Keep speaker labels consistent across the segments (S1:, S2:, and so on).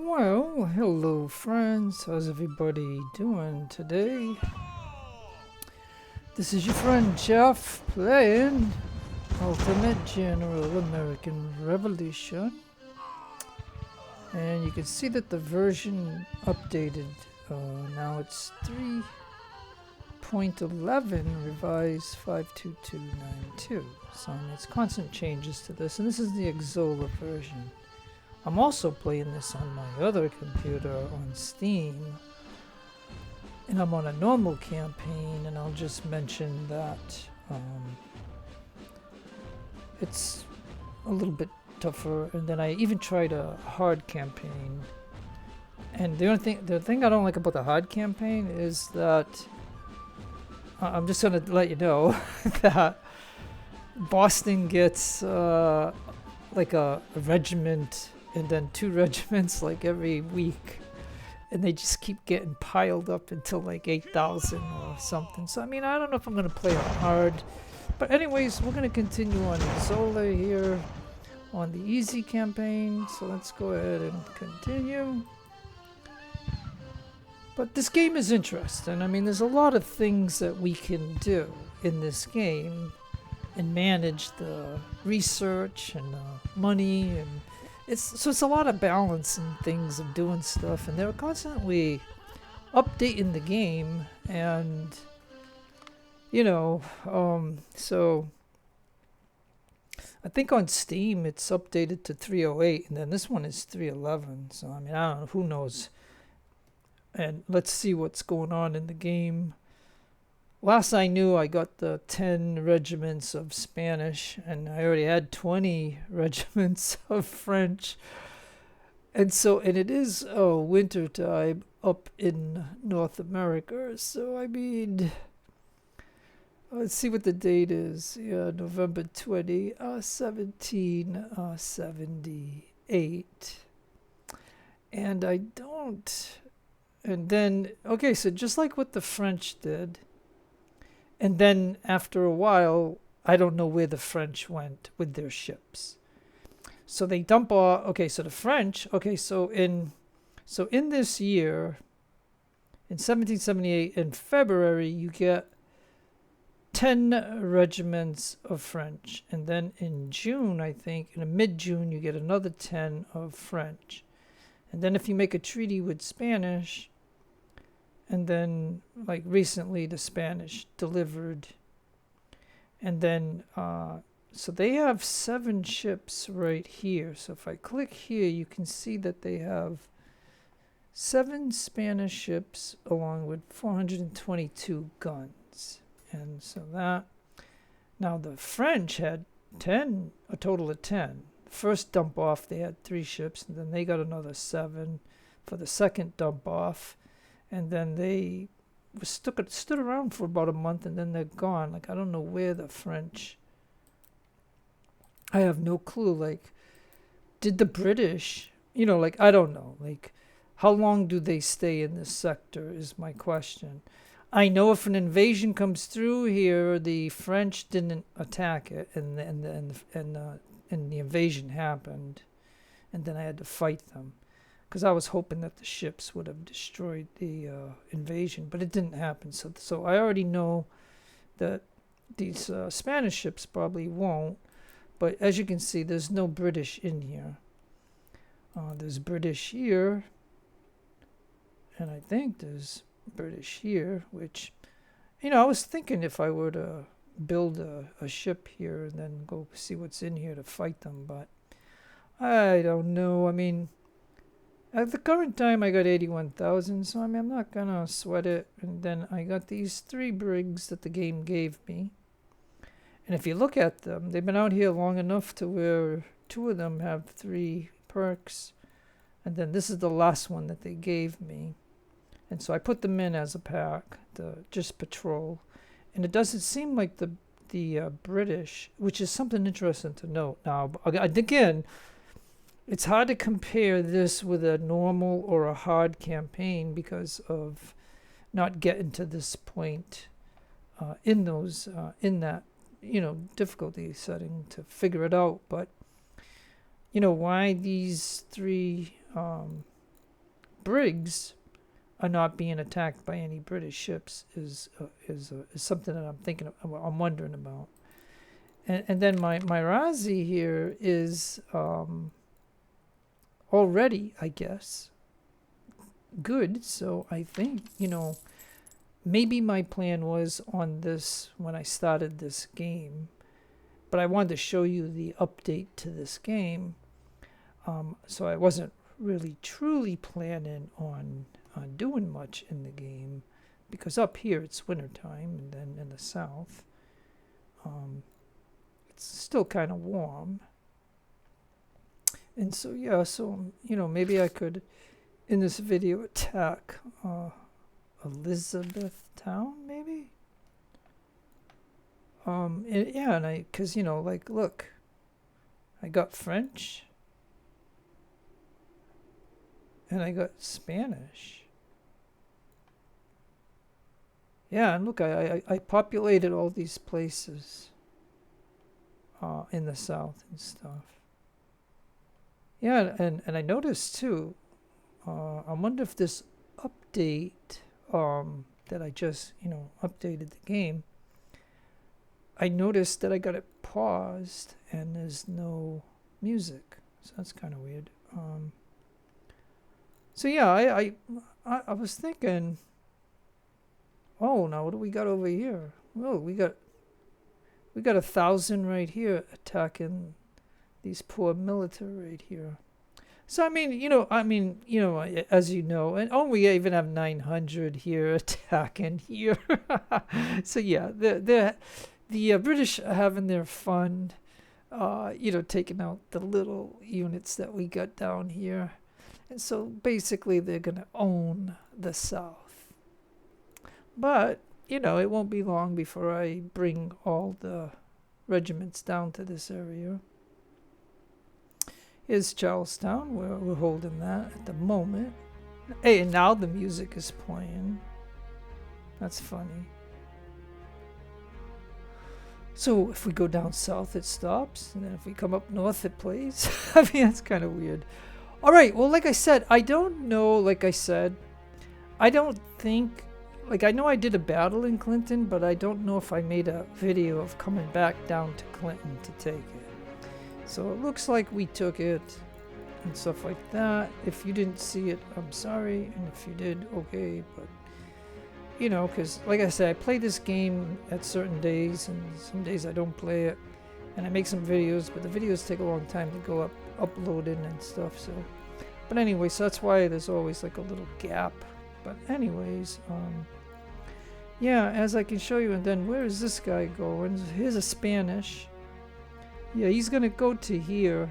S1: Well, hello friends. How's everybody doing today? This is your friend Jeff playing Ultimate General American Revolution. And you can see that the version updated. Now it's 3.11 revised 52292. So it's constant changes to this. And this is the Exola version. I'm also playing this on my other computer on Steam, and I'm on a normal campaign, and I'll just mention that it's a little bit tougher, and then I even tried a hard campaign, and the thing I don't like about the hard campaign is that I'm just gonna let you know that Boston gets like a regiment and then 2 regiments like every week, and they just keep getting piled up until like 8,000 or something. So I mean, I don't know if I'm gonna play on hard, but anyways, we're gonna continue on Zola here on the easy campaign. So let's go ahead and continue. But this game is interesting. I mean, there's a lot of things that we can do in this game and manage the research and money, and it's a lot of balance and things of doing stuff, and they're constantly updating the game, and so I think on Steam it's updated to 308, and then this one is 311. So I mean, I don't know, who knows. And let's see what's going on in the game. Last I knew, I got the 10 regiments of Spanish, and I already had 20 regiments of French. And it is winter time up in North America. So, I mean, let's see what the date is. Yeah, November 20, 1778. And I don't. And then, okay, so just like what the French did. And then after a while, I don't know where the French went with their ships. So they dump off. Okay, so the French. Okay, so in this year, in 1778, in February, you get 10 regiments of French, and then in June, I think, in mid-June, you get another 10 of French, and then if you make a treaty with Spanish. And then, like recently, the Spanish delivered. And then, so they have 7 ships right here. So if I click here, you can see that they have 7 Spanish ships along with 422 guns. And so that, now the French had 10, a total of 10. First dump off, they had 3 ships, and then they got another 7 for the second dump off. And then they stood around for about a month, and then they're gone. Like, I don't know where the French. I have no clue. Like, did the British, like, I don't know. Like, how long do they stay in this sector is my question. I know if an invasion comes through here, the French didn't attack it, and the invasion happened, and then I had to fight them. Because I was hoping that the ships would have destroyed the invasion, but it didn't happen. So I already know that these Spanish ships probably won't. But as you can see, there's no British in here. There's British here, and I think there's British here, which, I was thinking if I were to build a ship here and then go see what's in here to fight them, but I don't know. I mean, at the current time, I got 81,000, so I mean, I'm not gonna sweat it. And then I got these 3 brigs that the game gave me. And if you look at them, they've been out here long enough to where 2 of them have 3 perks. And then this is the last one that they gave me. And so I put them in as a pack, just patrol. And it doesn't seem like the British, which is something interesting to note. Now, again, it's hard to compare this with a normal or a hard campaign because of not getting to this point in that difficulty setting to figure it out. But why these 3 brigs are not being attacked by any British ships is something that I'm thinking of, I'm wondering about. And then my Razi here is already, I guess, good. So I think, maybe my plan was on this when I started this game, but I wanted to show you the update to this game. So I wasn't really truly planning on doing much in the game, because up here it's wintertime, and then in the south it's still kind of warm. And so maybe I could in this video attack Elizabethtown, maybe. Because look, I got French and I got Spanish. Yeah, and look, I populated all these places in the south and stuff. Yeah, and I noticed too, I wonder if this update that I just, updated the game, I noticed that I got it paused and there's no music. So that's kind of weird. So yeah, I was thinking, oh, now what do we got over here? Oh, we got 1,000 right here attacking these poor military right here. So as you know, and we even have 900 here attacking here. So yeah, the British are having their fun, taking out the little units that we got down here. And so basically they're going to own the South. But, it won't be long before I bring all the regiments down to this area. Here's Charlestown. We're holding that at the moment. Hey, and now the music is playing. That's funny. So if we go down south, it stops. And then if we come up north, it plays. I mean, that's kind of weird. All right. Well, like I said, I don't know. I don't think... I know I did a battle in Clinton, but I don't know if I made a video of coming back down to Clinton to take it. So it looks like we took it and stuff like that. If you didn't see it, I'm sorry. And if you did, okay. But, because like I said, I play this game at certain days, and some days I don't play it. And I make some videos, but the videos take a long time to go uploading and stuff. So, but anyway, so that's why there's always a little gap. But anyways, yeah, as I can show you. And then where is this guy going? Here's a Spanish. Yeah, he's going to go to here,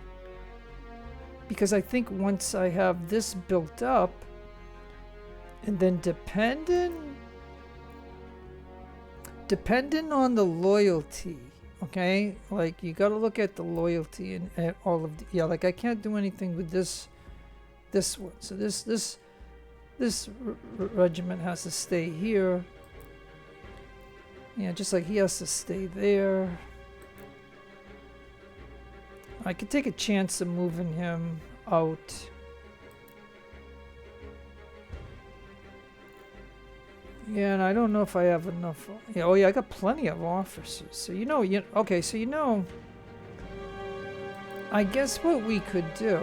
S1: because I think once I have this built up, and then depending on the loyalty, okay? You got to look at the loyalty and all of the, I can't do anything with this one. So this regiment has to stay here. Yeah, just like he has to stay there. I could take a chance of moving him out. Yeah, and I don't know if I have enough. Yeah, I got plenty of officers. So okay, so I guess what we could do,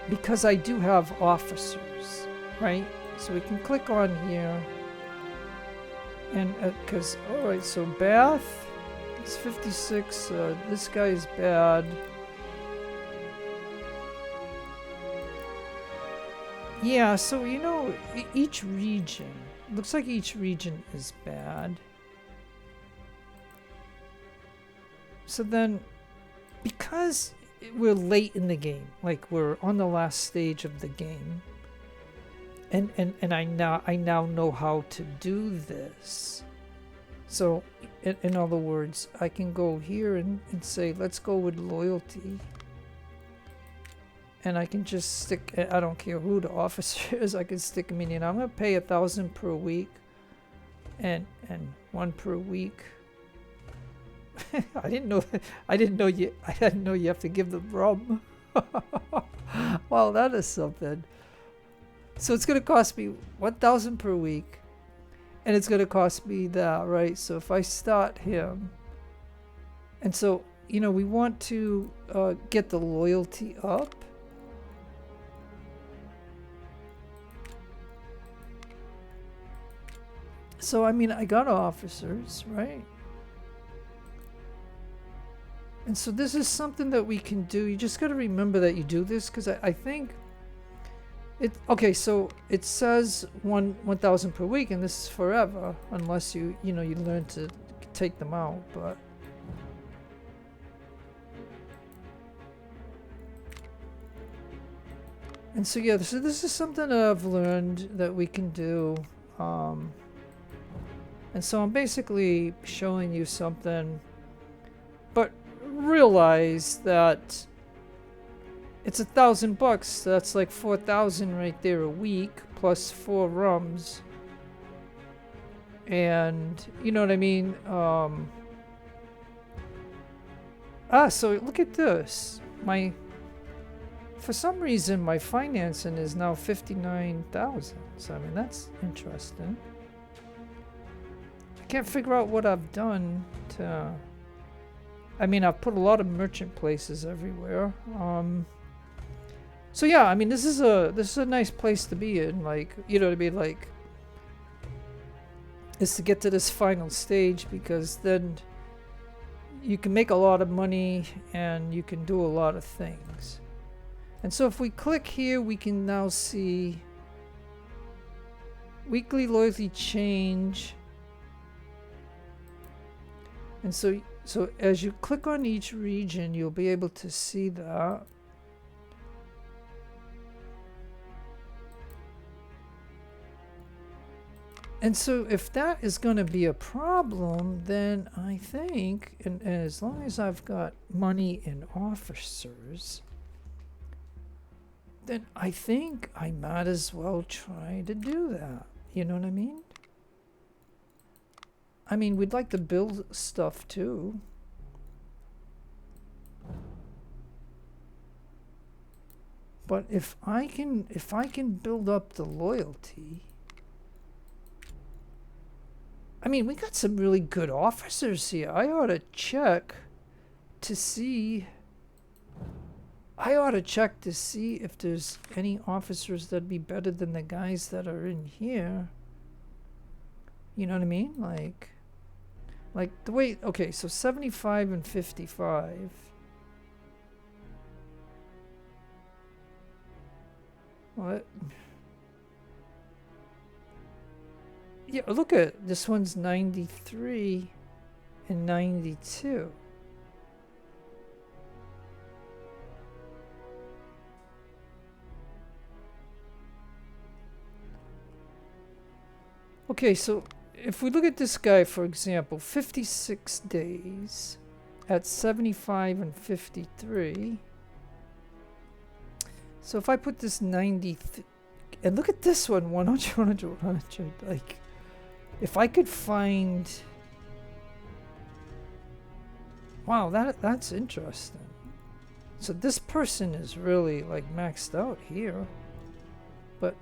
S1: because I do have officers, right? So we can click on here, and because all right, so Bath. It's 56. This guy is bad. Yeah, so each region, looks like each region is bad. So then, because we're late in the game, we're on the last stage of the game, and I now know how to do this. So, in other words, I can go here and say, let's go with loyalty. And I can just stick, I don't care who the officer is, I can stick them in. I'm going to pay 1,000 per week and 1 per week. I didn't know you have to give them rum. Well, that is something. So it's going to cost me 1,000 per week. And it's going to cost me that, right? So if I start him, and so, you know, we want to get the loyalty up. So, I mean, I got officers, right? And so this is something that we can do. You just got to remember that you do this, because I think it, okay, so it says 1,000 per week, and this is forever, unless you learn to take them out, but and so yeah, so this is something that I've learned that we can do. And so I'm basically showing you something, but realize that it's $1,000. So that's like 4,000 right there a week, plus 4 rums. And you know what I mean? So look at this. For some reason, my financing is now 59,000. So I mean, that's interesting. I can't figure out what I've done to. I mean, I've put a lot of merchant places everywhere. So yeah, I mean, this is a nice place to be in. Like, you know what I mean? Like, is to get to this final stage, because then you can make a lot of money and you can do a lot of things. And so if we click here, we can now see weekly loyalty change. And so as you click on each region, you'll be able to see that. And so if that is going to be a problem, then I think, and as long as I've got money in officers, then I think I might as well try to do that. You know what I mean? I mean, we'd like to build stuff too. But if I can build up the loyalty, I mean, we got some really good officers here. I ought to check to see if there's any officers that'd be better than the guys that are in here. You know what I mean? Like the way, okay, so 75 and 55. What? Yeah, look at this one's 93 and 92. Okay, so if we look at this guy, for example, 56 days at 75 and 53. So if I put this 90, and look at this one, 100, 100, 100, like, if I could find, wow, that's interesting. So this person is really like maxed out here, but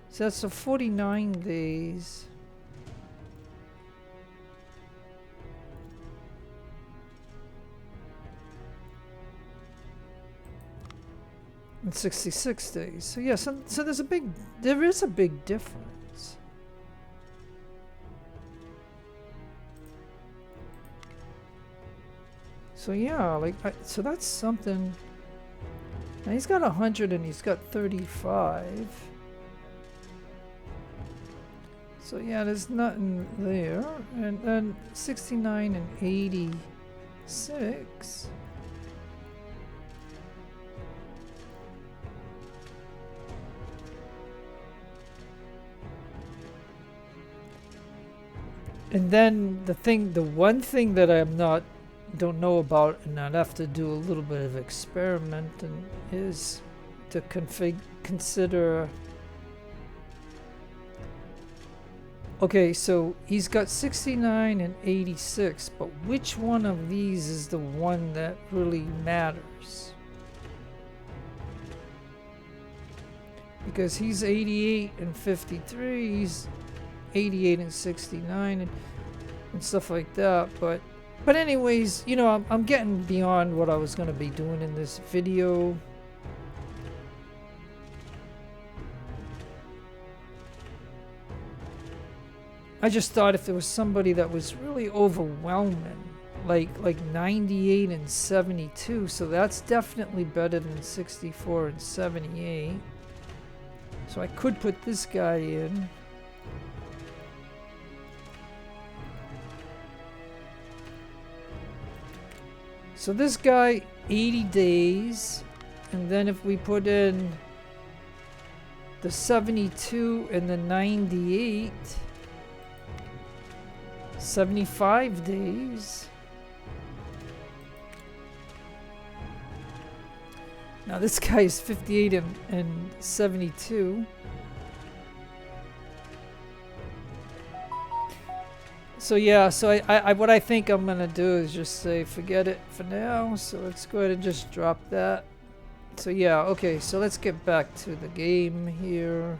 S1: so that's a 49 days. And 66 days. So yeah, so there is a big difference. So yeah, like, so that's something. Now he's got 100 and he's got 35. So yeah, there's nothing there. And then 69 and 86. And then the one thing that don't know about, and I'd have to do a little bit of experimenting, is to consider. Okay, so he's got 69 and 86, but which one of these is the one that really matters? because he's 88 and 53, he's 88 and 69 and stuff like that. But anyways, you know, I'm getting beyond what I was going to be doing in this video. I just thought if there was somebody that was really overwhelming, like 98 and 72, so that's definitely better than 64 and 78. So I could put this guy in. So this guy, 80 days, and then if we put in the 72 and the 98, 75 days. Now this guy is 58 and 72. So yeah, so I what I think I'm gonna do is just say forget it for now. So let's go ahead and just drop that. So yeah, okay, so let's get back to the game here.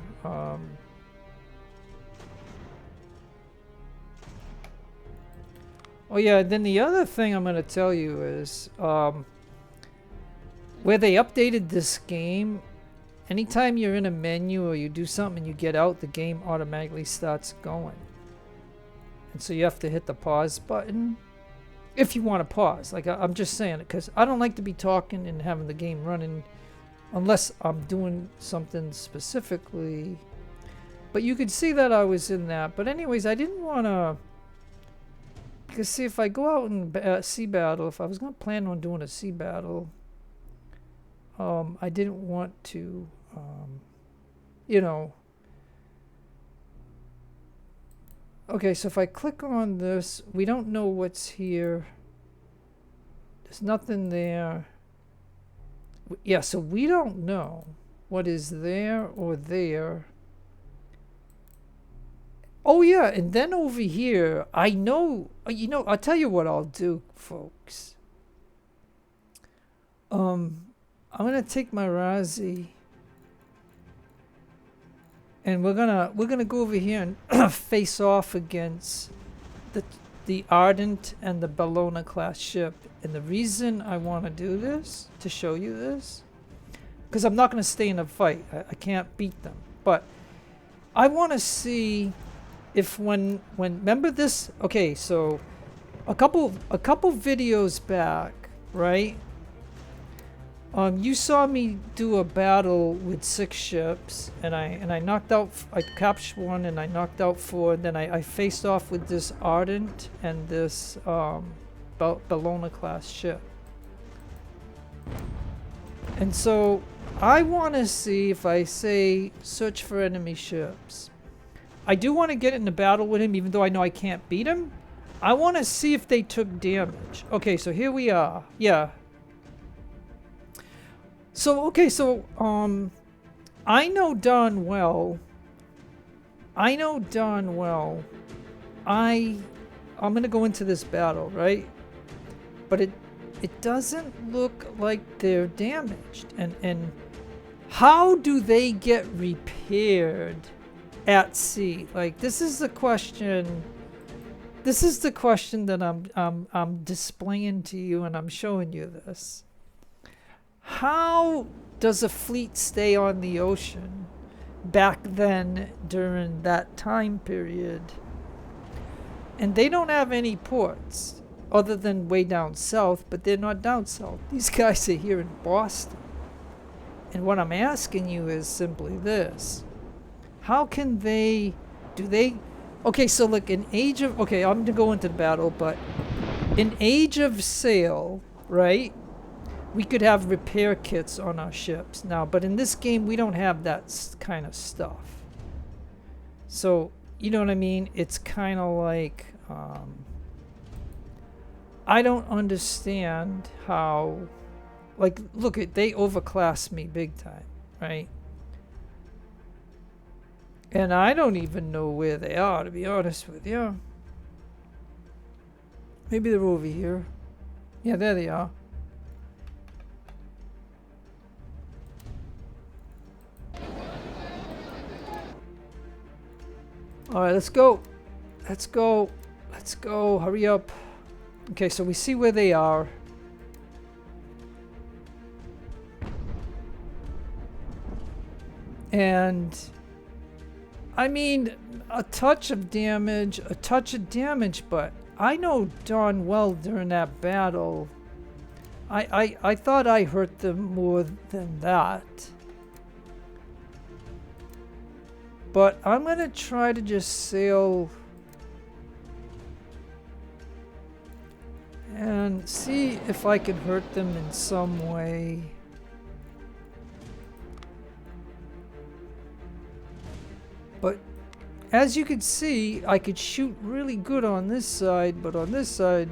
S1: Oh yeah, then the other thing I'm gonna tell you is where they updated this game, anytime you're in a menu or you do something and you get out, the game automatically starts going. And so you have to hit the pause button if you want to pause. Like I'm just saying it because I don't like to be talking and having the game running unless I'm doing something specifically. But you could see that I was in that. But anyways, I didn't want to, because see, if I go out and sea battle, if I was going to plan on doing a sea battle, I didn't want to, you know. Okay, so if I click on this, we don't know what's here. There's nothing there. Yeah, so we don't know what is there or there. Oh yeah, and then over here, I know, you know, I'll tell you what I'll do, folks. I'm gonna take my Razi, and we're gonna go over here and face off against the Ardent and the Bellona class ship. And the reason I want to do this, to show you this, because I'm not gonna stay in a fight. I can't beat them, but I want to see if when remember this. Okay, so a couple videos back, right? You saw me do a battle with 6 ships, and I knocked out, I captured 1 and I knocked out 4. And then I faced off with this Ardent and this Bellona class ship. And so I want to see if I say search for enemy ships. I do want to get in the battle with him, even though I know I can't beat him. I want to see if they took damage. Okay, so here we are. Yeah. So, okay, so, I know darn well, I'm gonna go into this battle, right? But it doesn't look like they're damaged. And how do they get repaired at sea? Like, this is the question that I'm displaying to you, and I'm showing you this. How does a fleet stay on the ocean back then during that time period? And they don't have any ports other than way down south, but they're not down south. These guys are here in Boston. And what I'm asking you is simply this. How can they, okay, so look, in Age of, okay, I'm going to go into the battle, but in Age of Sail, right? We could have repair kits on our ships now, but in this game we don't have that kind of stuff. So, you know what I mean? It's kind of like, I don't understand how, like, look, they overclass me big time, right? And I don't even know where they are, to be honest with you. Maybe they're over here. Yeah, there they are. Alright, let's go. Let's go. Let's go. Hurry up. Okay, so we see where they are. And I mean, a touch of damage, but I know darn well during that battle, I thought I hurt them more than that. But I'm gonna try to just sail and see if I can hurt them in some way. But as you can see, I could shoot really good on this side, but on this side,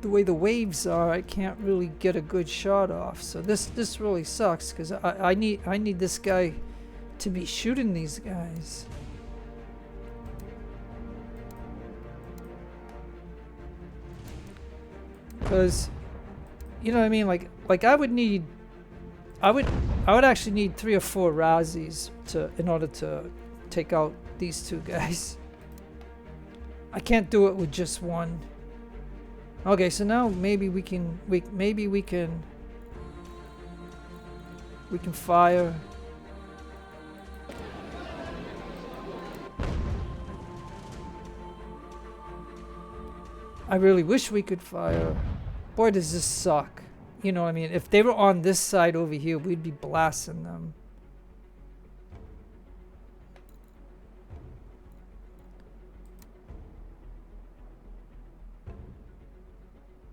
S1: the way the waves are, I can't really get a good shot off. So this really sucks, because I need this guy to be shooting these guys. Because, you know what I mean? Like I would actually need 3 or 4 Razzies in order to take out these 2 guys. I can't do it with just one. Okay, so now maybe we can fire. I really wish we could fire. Boy, does this suck. You know what I mean? If they were on this side over here, we'd be blasting them.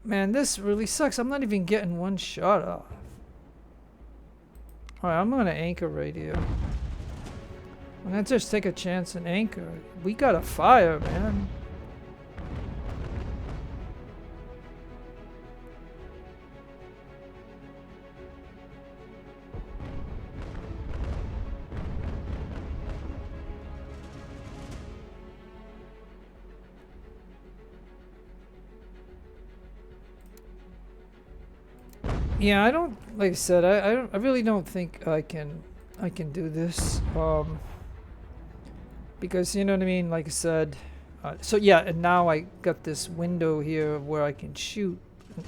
S1: Man, this really sucks. I'm not even getting one shot off. Alright, I'm gonna anchor right here. I'm gonna just take a chance and anchor. We gotta fire, man. Yeah, I don't, like I said, I really don't think I can do this, because, you know what I mean, like I said, so yeah, and now I got this window here where I can shoot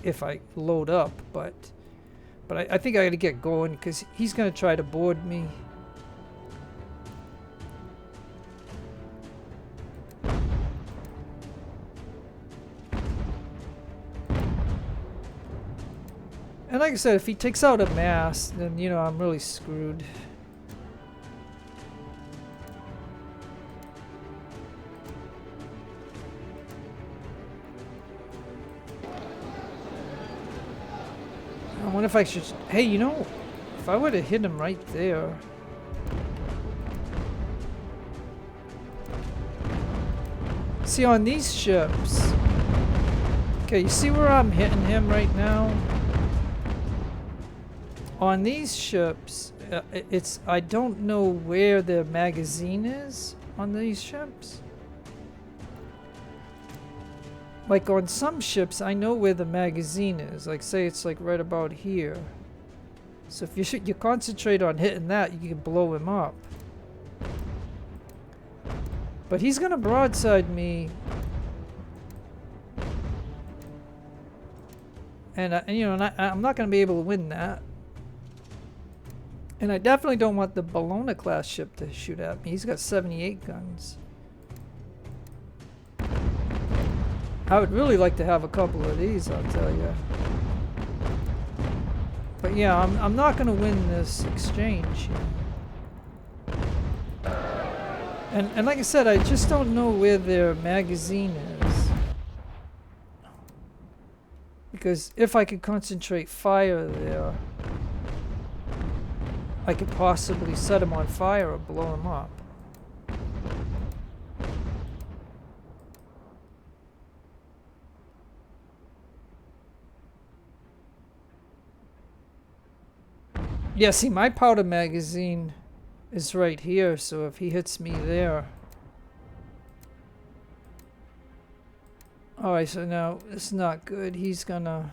S1: if I load up, but I think I gotta get going, because he's gonna try to board me. And like I said, if he takes out a mast, then, you know, I'm really screwed. I wonder if I should... Hey, you know, if I were to hit him right there... See, on these ships... Okay, you see where I'm hitting him right now? On these ships, I don't know where the magazine is on these ships. Like on some ships, I know where the magazine is. Like say it's like right about here. So if you concentrate on hitting that, you can blow him up. But he's gonna broadside me. And you know, I'm not gonna be able to win that. And I definitely don't want the Bologna class ship to shoot at me. He's got 78 guns. I would really like to have a couple of these, I'll tell you. But yeah, I'm not going to win this exchange. And like I said, I just don't know where their magazine is. Because if I could concentrate fire there, I could possibly set him on fire or blow him up. Yeah, see, my powder magazine is right here, so if he hits me there... Alright, so now it's not good. He's gonna...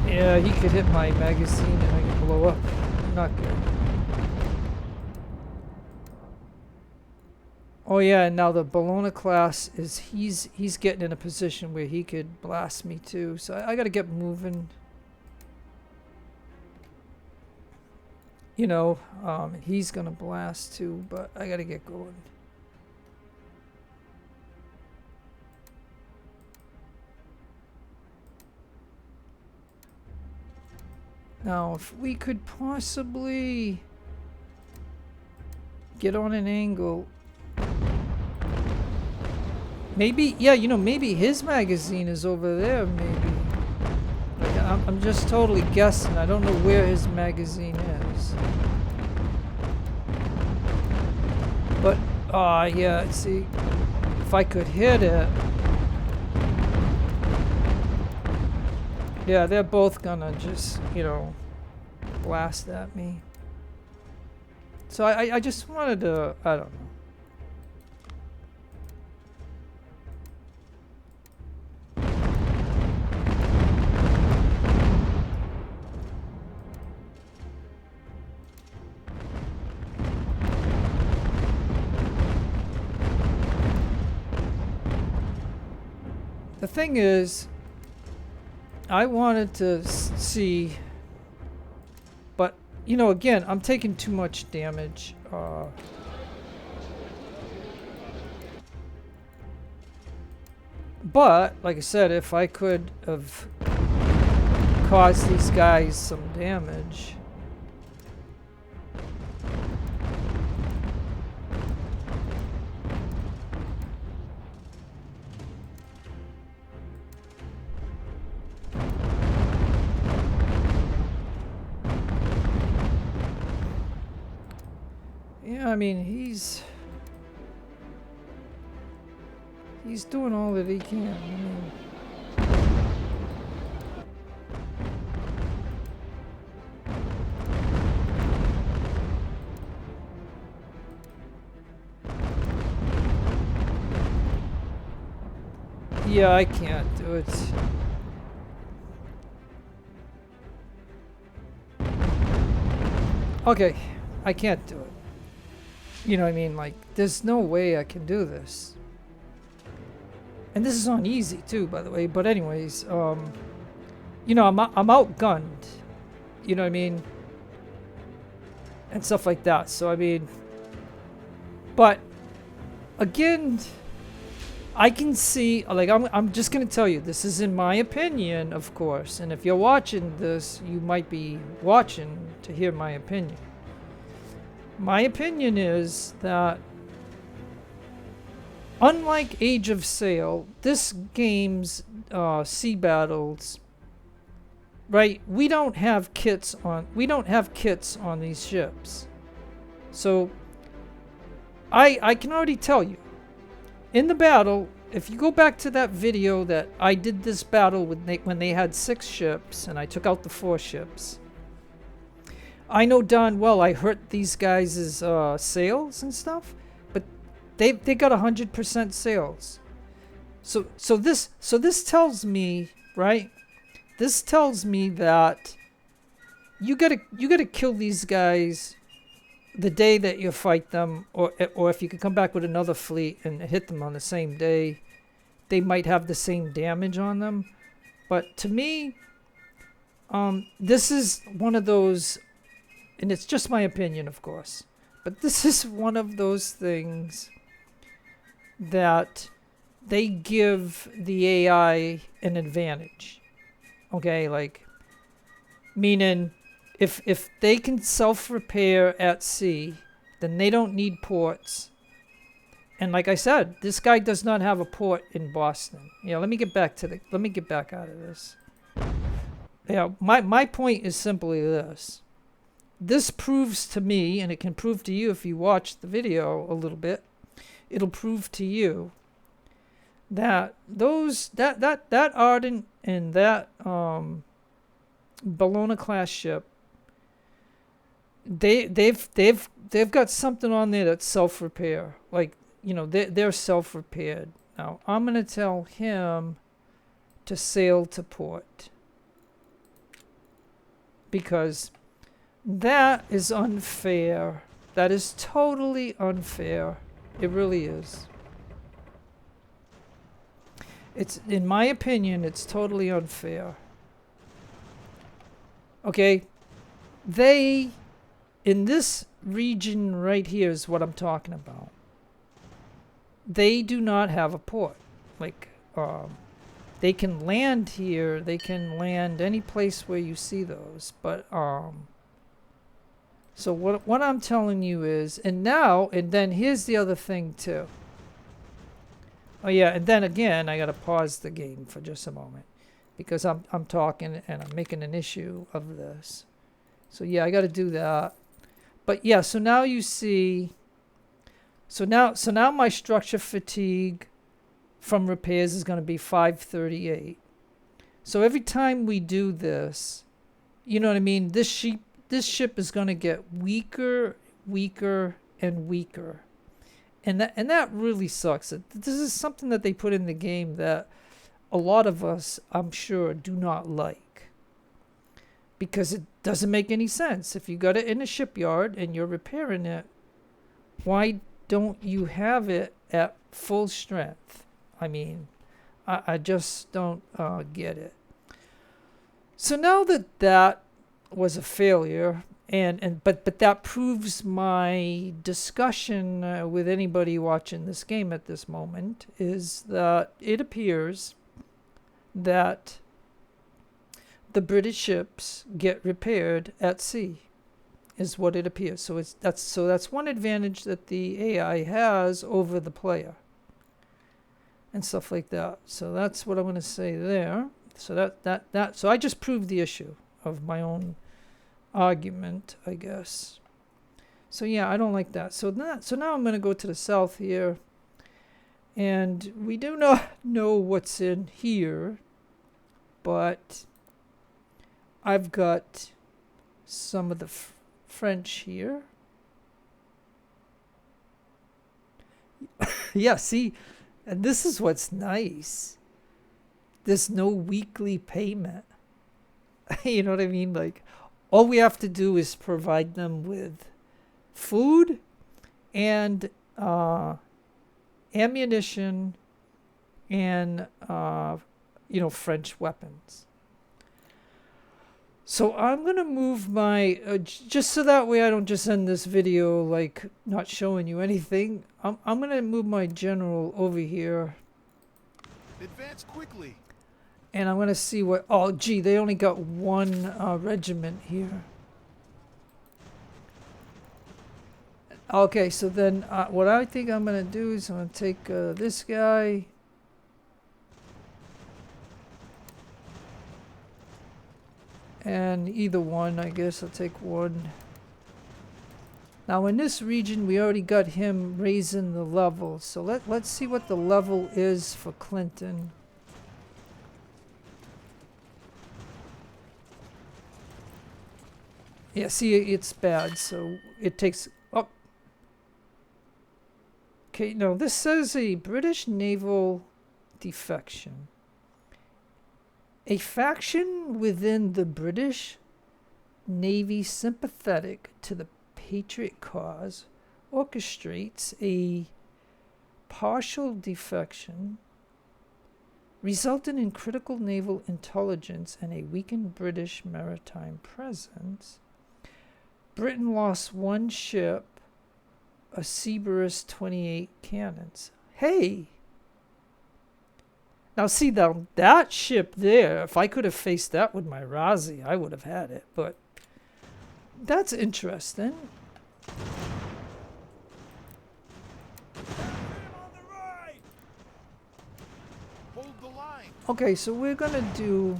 S1: Yeah, he could hit my magazine and I could blow up. not good. Oh yeah, and now the Bologna class is he's getting in a position where he could blast me too. So I gotta get moving. You know, he's gonna blast too, but I gotta get going. Now, if we could possibly get on an angle. Maybe, yeah, you know, maybe his magazine is over there, maybe. Like, I'm just totally guessing. I don't know where his magazine is. But, yeah, see, if I could hit it. Yeah, they're both gonna just, you know, blast at me. So I just wanted to, I don't know. The thing is, I wanted to see, but, you know, again, I'm taking too much damage. But, like I said, if I could have caused these guys some damage. Yeah, I mean, he's doing all that he can. I mean, yeah, I can't do it. Okay, I can't do it. You know what I mean? Like, there's no way I can do this. And this is on easy too, by the way. But anyways, you know, I'm outgunned. You know what I mean? And stuff like that. So I mean, but again, I can see, like, I'm just gonna tell you, this is in my opinion, of course. And if you're watching this, you might be watching to hear my opinion. My opinion is that, unlike Age of Sail, this game's sea battles, right? We don't have kits on these ships. So I can already tell you, in the battle, if you go back to that video that I did this battle when they had 6 ships and I took out the 4 ships, I know darn well I hurt these guys' sails and stuff, but they got 100% sails. So this tells me, right? This tells me that you gotta kill these guys the day that you fight them, or if you could come back with another fleet and hit them on the same day, they might have the same damage on them. But to me, this is one of those. And it's just my opinion, of course. But this is one of those things that they give the AI an advantage. Okay, like, meaning if they can self-repair at sea, then they don't need ports. And like I said, this guy does not have a port in Boston. Yeah, let me get back out of this. Yeah, my point is simply this. This proves to me, and it can prove to you if you watch the video a little bit, it'll prove to you that that Ardent and that Bologna class ship, they've got something on there that's self-repair. Like, you know, they're self-repaired. Now I'm gonna tell him to sail to port, because That is unfair. That is totally unfair. It really is. It's, in my opinion, it's totally unfair. Okay, they, in this region right here is what I'm talking about. They do not have a port. Like, they can land here. They can land any place where you see those. But, so what I'm telling you is, and then here's the other thing too. Oh yeah, and then again, I gotta pause the game for just a moment because I'm talking and I'm making an issue of this. So yeah, I gotta do that. But yeah, so now you see. So now my structure fatigue from repairs is gonna be 538. So every time we do this, you know what I mean? This ship is gonna get weaker, weaker, and weaker. And that really sucks. This is something that they put in the game that a lot of us, I'm sure, do not like. Because it doesn't make any sense. If you got it in a shipyard and you're repairing it, why don't you have it at full strength? I mean, I just don't get it. So now that was a failure, but that proves my discussion with anybody watching this game at this moment is that it appears that the British ships get repaired at sea, is what it appears. So that's one advantage that the AI has over the player, and stuff like that. So that's what I'm going to say there. So so I just proved the issue of my own argument, I guess. So yeah, I don't like that. So now I'm going to go to the south here, and we do not know what's in here, but I've got some of the French here. Yeah, see, and this is what's nice. There's no weekly payment. You know what I mean? Like, all we have to do is provide them with food and ammunition and French weapons. So I'm gonna move my just so that way I don't just end this video like not showing you anything. I'm gonna move my general over here.
S2: Advance quickly.
S1: And I'm gonna see what. Oh, gee, they only got one regiment here. Okay, so then what I think I'm gonna do is I'm gonna take this guy. And either one, I guess I'll take one. Now in this region, we already got him raising the level. So let's see what the level is for Clinton. Yeah, see, it's bad, so it takes... Oh. Okay, no, this says a British naval defection. A faction within the British Navy sympathetic to the Patriot cause orchestrates a partial defection resulting in critical naval intelligence and a weakened British maritime presence. Britain lost one ship, a Cerberus 28 cannons. Hey! Now see, that ship there, if I could have faced that with my Razi, I would have had it, but that's interesting.
S2: Hold the line.
S1: Okay, so we're gonna do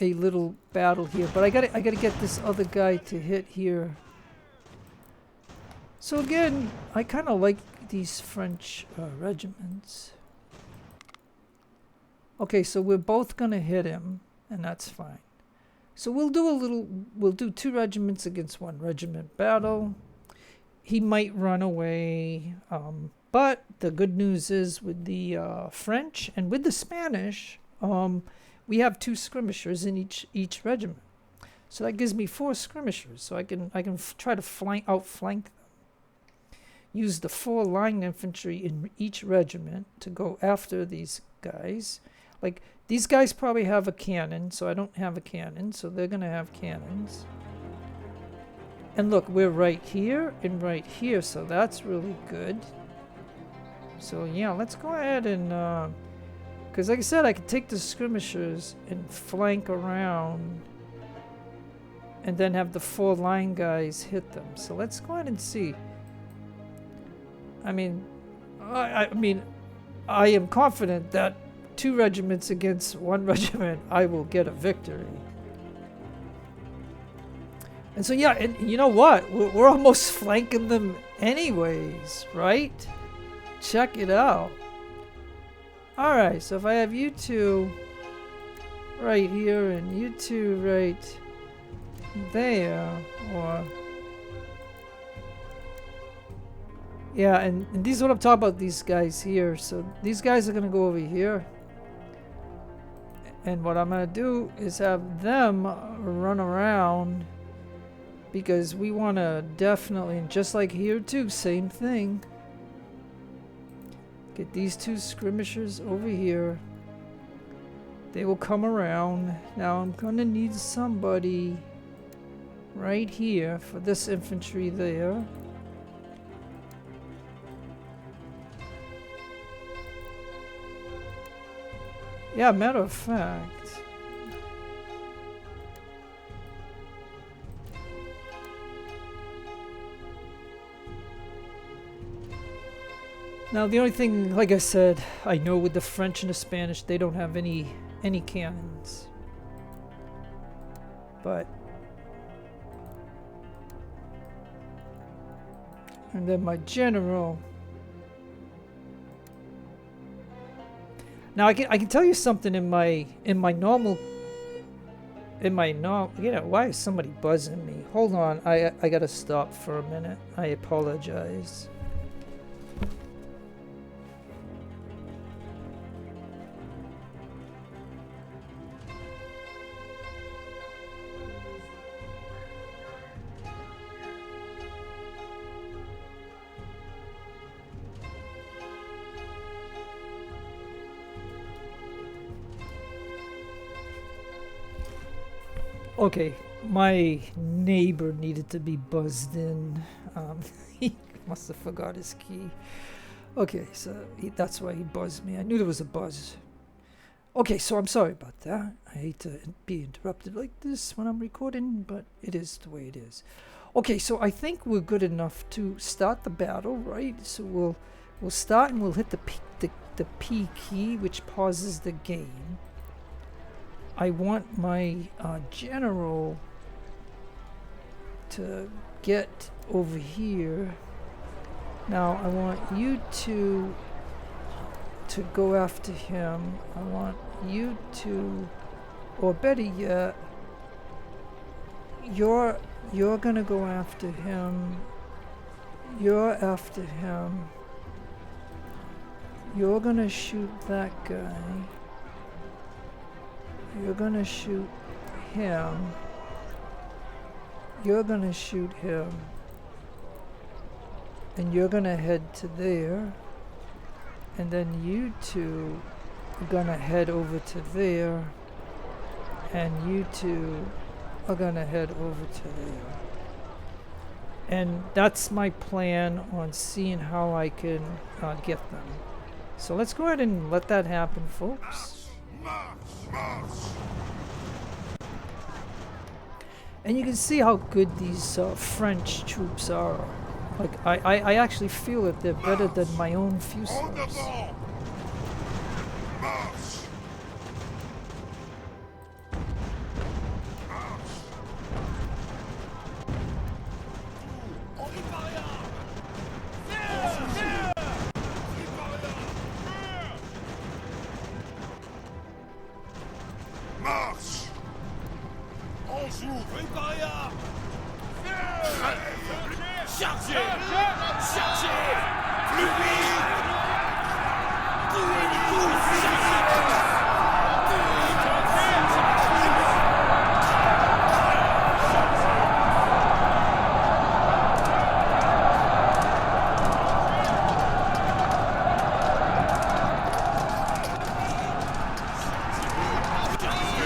S1: a little battle here, but I gotta get this other guy to hit here. So again, I kind of like these French regiments. Okay, so we're both gonna hit him, and that's fine. So we'll do 2 regiments against 1 regiment battle. He might run away, but the good news is with the French and with the Spanish, we have 2 skirmishers in each regiment. So that gives me 4 skirmishers. So I can try to outflank them. Use the 4 line infantry in each regiment to go after these guys. Like, these guys probably have a cannon, so I don't have a cannon, so they're going to have cannons. And look, we're right here and right here, so that's really good. So yeah, let's go ahead and, because like I said, I could take the skirmishers and flank around and then have the 4 line guys hit them. So let's go ahead and see. I mean, I am confident that 2 regiments against 1 regiment, I will get a victory. And so yeah, and you know what? We're almost flanking them anyways, right? Check it out. Alright, so if I have you 2 right here and you 2 right there, or... Yeah, and this is what I'm talking about, these guys here. So these guys are going to go over here. And what I'm going to do is have them run around, because we want to definitely, and just like here too, same thing. Get these 2 skirmishers over here. They will come around. Now I'm going to need somebody right here for this infantry there. Yeah, matter of fact. Now the only thing, like I said, I know with the French and the Spanish, they don't have any cannons. But and then my general. Now I can tell you something in my normal. You know, why is somebody buzzing me? Hold on, I gotta stop for a minute. I apologize. Okay, my neighbor needed to be buzzed in. He must have forgot his key. Okay, so that's why he buzzed me. I knew there was a buzz. Okay, so I'm sorry about that. I hate to be interrupted like this when I'm recording, but it is the way it is. Okay, so I think we're good enough to start the battle, right? So we'll start and we'll hit the P key, which pauses the game. I want my general to get over here. Now I want you to go after him. I want you to, or better yet, you're gonna go after him. You're after him. You're gonna shoot that guy. You're gonna shoot him. You're gonna shoot him. And you're gonna head to there. And then you 2 are gonna head over to there. And you 2 are gonna head over to there. And that's my plan on seeing how I can get them. So let's go ahead and let that happen, folks. And you can see how good these French troops are. Like, I actually feel that they're better than my own fusiliers.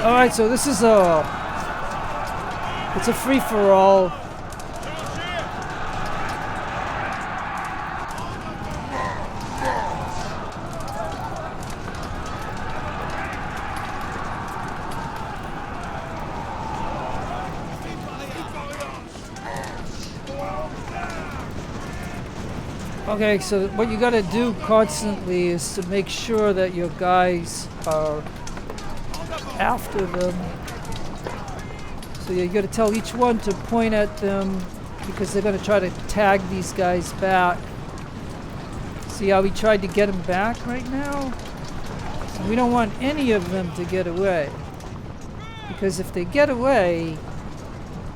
S1: Alright, so this is it's a free-for-all. Okay, so what you gotta do constantly is to make sure that your guys are after them. So you gotta tell each one to point at them because they're gonna try to tag these guys back. See how we tried to get them back right now? So we don't want any of them to get away. Because if they get away,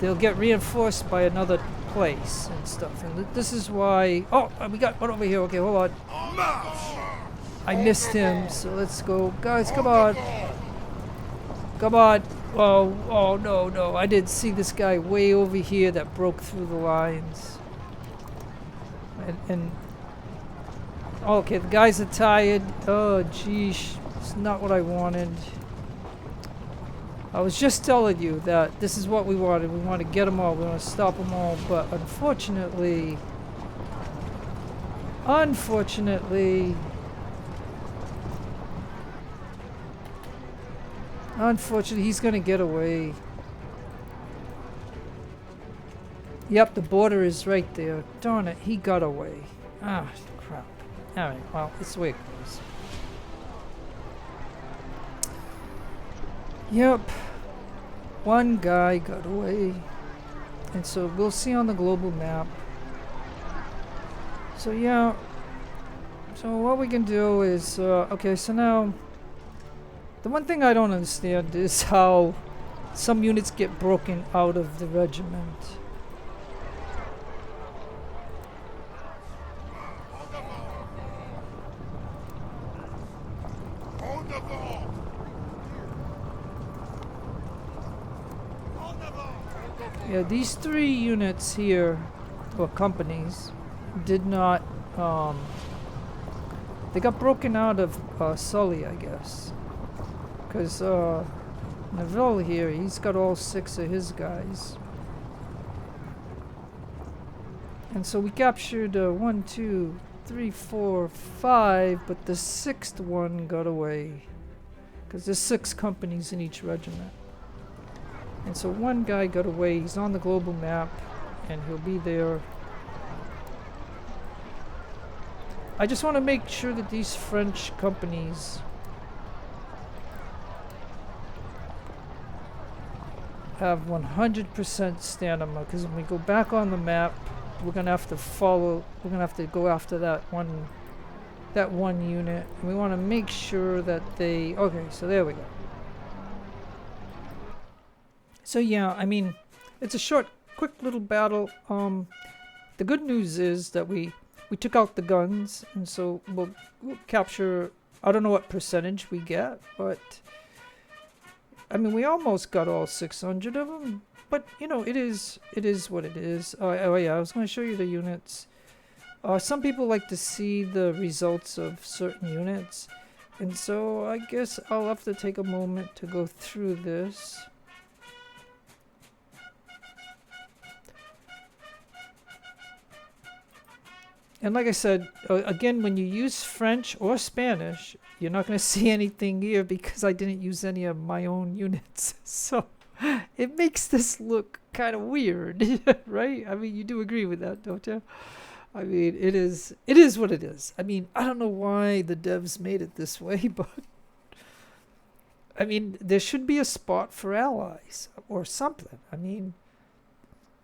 S1: they'll get reinforced by another place and stuff. And this is why... Oh, we got one over here. Okay, hold on. I missed him, so let's go. Guys, come on. Come on. Oh, no. I didn't see this guy way over here that broke through the lines. And okay, the guys are tired. Oh, geez. It's not what I wanted. I was just telling you that this is what we wanted. We want to get them all. We want to stop them all. But unfortunately, he's going to get away. Yep, the border is right there. Darn it, he got away. Ah, crap. Alright, well, it's the way it goes. Yep. One guy got away. And so we'll see on the global map. So yeah. So what we can do is, okay, so now the one thing I don't understand is how some units get broken out of the regiment. Yeah, these 3 units here, or companies, did not, they got broken out of Sully, I guess. Because Neville here, he's got all 6 of his guys. And so we captured 1, 2, 3, 4, 5, but the 6th one got away. Because there's 6 companies in each regiment. And so one guy got away. He's on the global map, and he'll be there. I just want to make sure that these French companies have 100% stamina, because when we go back on the map, we're gonna have to follow. We're gonna have to go after that one unit. And we want to make sure that they. Okay, so there we go. So yeah, I mean, it's a short, quick little battle. The good news is that we took out the guns, and so we'll capture. I don't know what percentage we get, but I mean, we almost got all 600 of them. But you know, it is what it is. Oh yeah, I was going to show you the units. Some people like to see the results of certain units, and so I guess I'll have to take a moment to go through this. And like I said, again, when you use French or Spanish, you're not going to see anything here because I didn't use any of my own units. So it makes this look kind of weird, right? I mean, you do agree with that, don't you? I mean, it is what it is. I mean, I don't know why the devs made it this way, but I mean, there should be a spot for allies or something. I mean,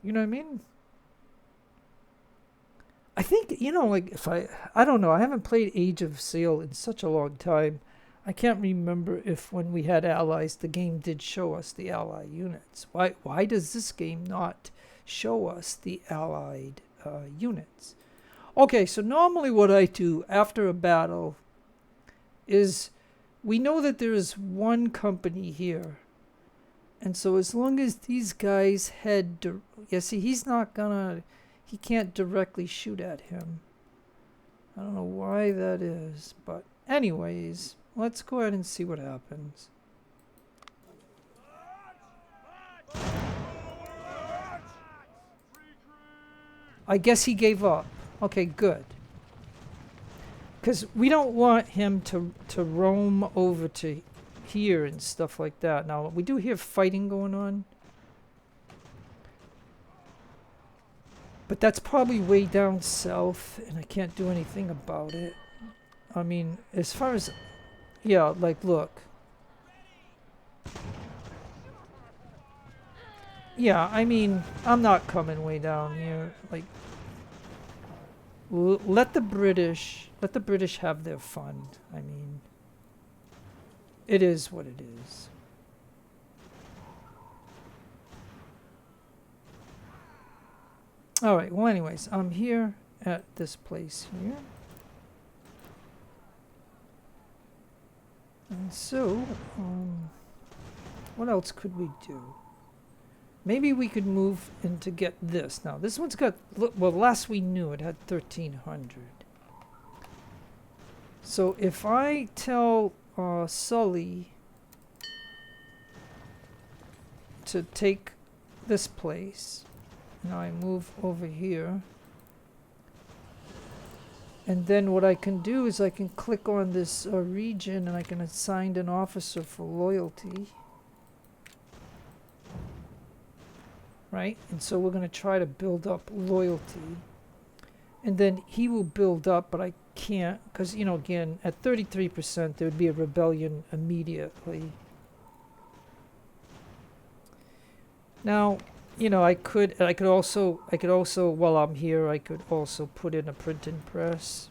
S1: you know what I mean? I think, you know, like I don't know, I haven't played Age of Sail in such a long time. I can't remember if when we had allies, the game did show us the ally units. Why does this game not show us the allied units? Okay, so normally what I do after a battle is we know that there is one company here. And so as long as these guys head... Yeah, see, he's not gonna... He can't directly shoot at him. I don't know why that is, but anyways, let's go ahead and see what happens. I guess he gave up. Okay, good. Because we don't want him to roam over to here and stuff like that. Now, we do hear fighting going on. But that's probably way down south, and I can't do anything about it. I mean, as far as... Yeah, like, look. Yeah, I mean, I'm not coming way down here. Like, let the British have their fun. I mean, it is what it is. All right, well, anyways, I'm here at this place here. And so, what else could we do? Maybe we could move in to get this. Now, this one's got, well, last we knew it had 1,300. So if I tell Sully to take this place, now I move over here. And then what I can do is I can click on this region and I can assign an officer for loyalty. Right? And so we're going to try to build up loyalty. And then he will build up, but I can't because, you know, again, at 33% there would be a rebellion immediately. Now, you know, I could also while I'm here, I could also put in a printing press.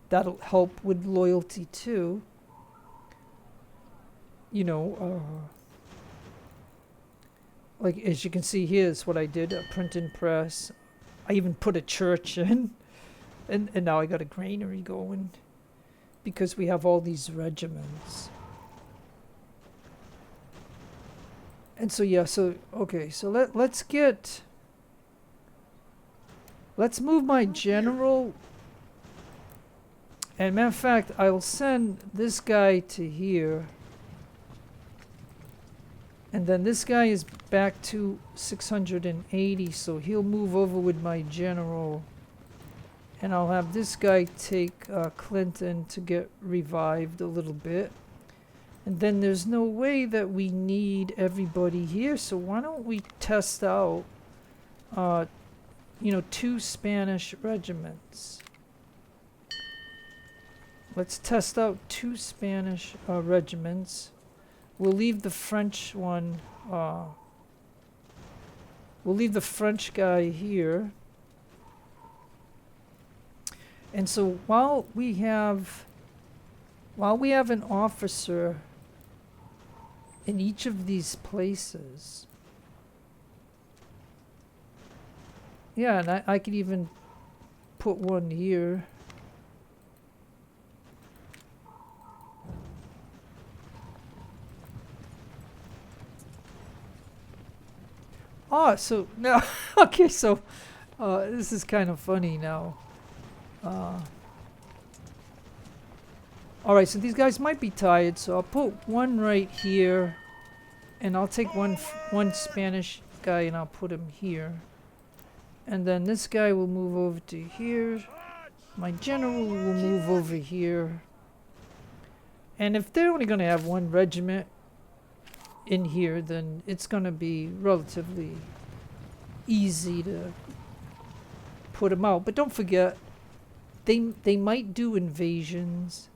S1: That'll help with loyalty too. You know, like as you can see, here's what I did: a printing press. I even put a church in, and now I got a granary going, because we have all these regiments. And so yeah, so okay, so let's move my general. And matter of fact, I'll send this guy to here. And then this guy is back to 680, so he'll move over with my general. And I'll have this guy take Clinton to get revived a little bit. And then there's no way that we need everybody here, so why don't we test out, you know, 2 Spanish regiments. Let's test out 2 Spanish regiments. We'll leave the French one, we'll leave the French guy here. And so while we have an officer in each of these places, yeah, and I could even put one here. Oh, so now, okay, so this is kind of funny now. Alright, so these guys might be tired, so I'll put one right here, and I'll take one Spanish guy and I'll put him here. And then this guy will move over to here. My general will move over here. And if they're only going to have 1 regiment in here, then it's going to be relatively easy to put them out. But don't forget, they might do invasions.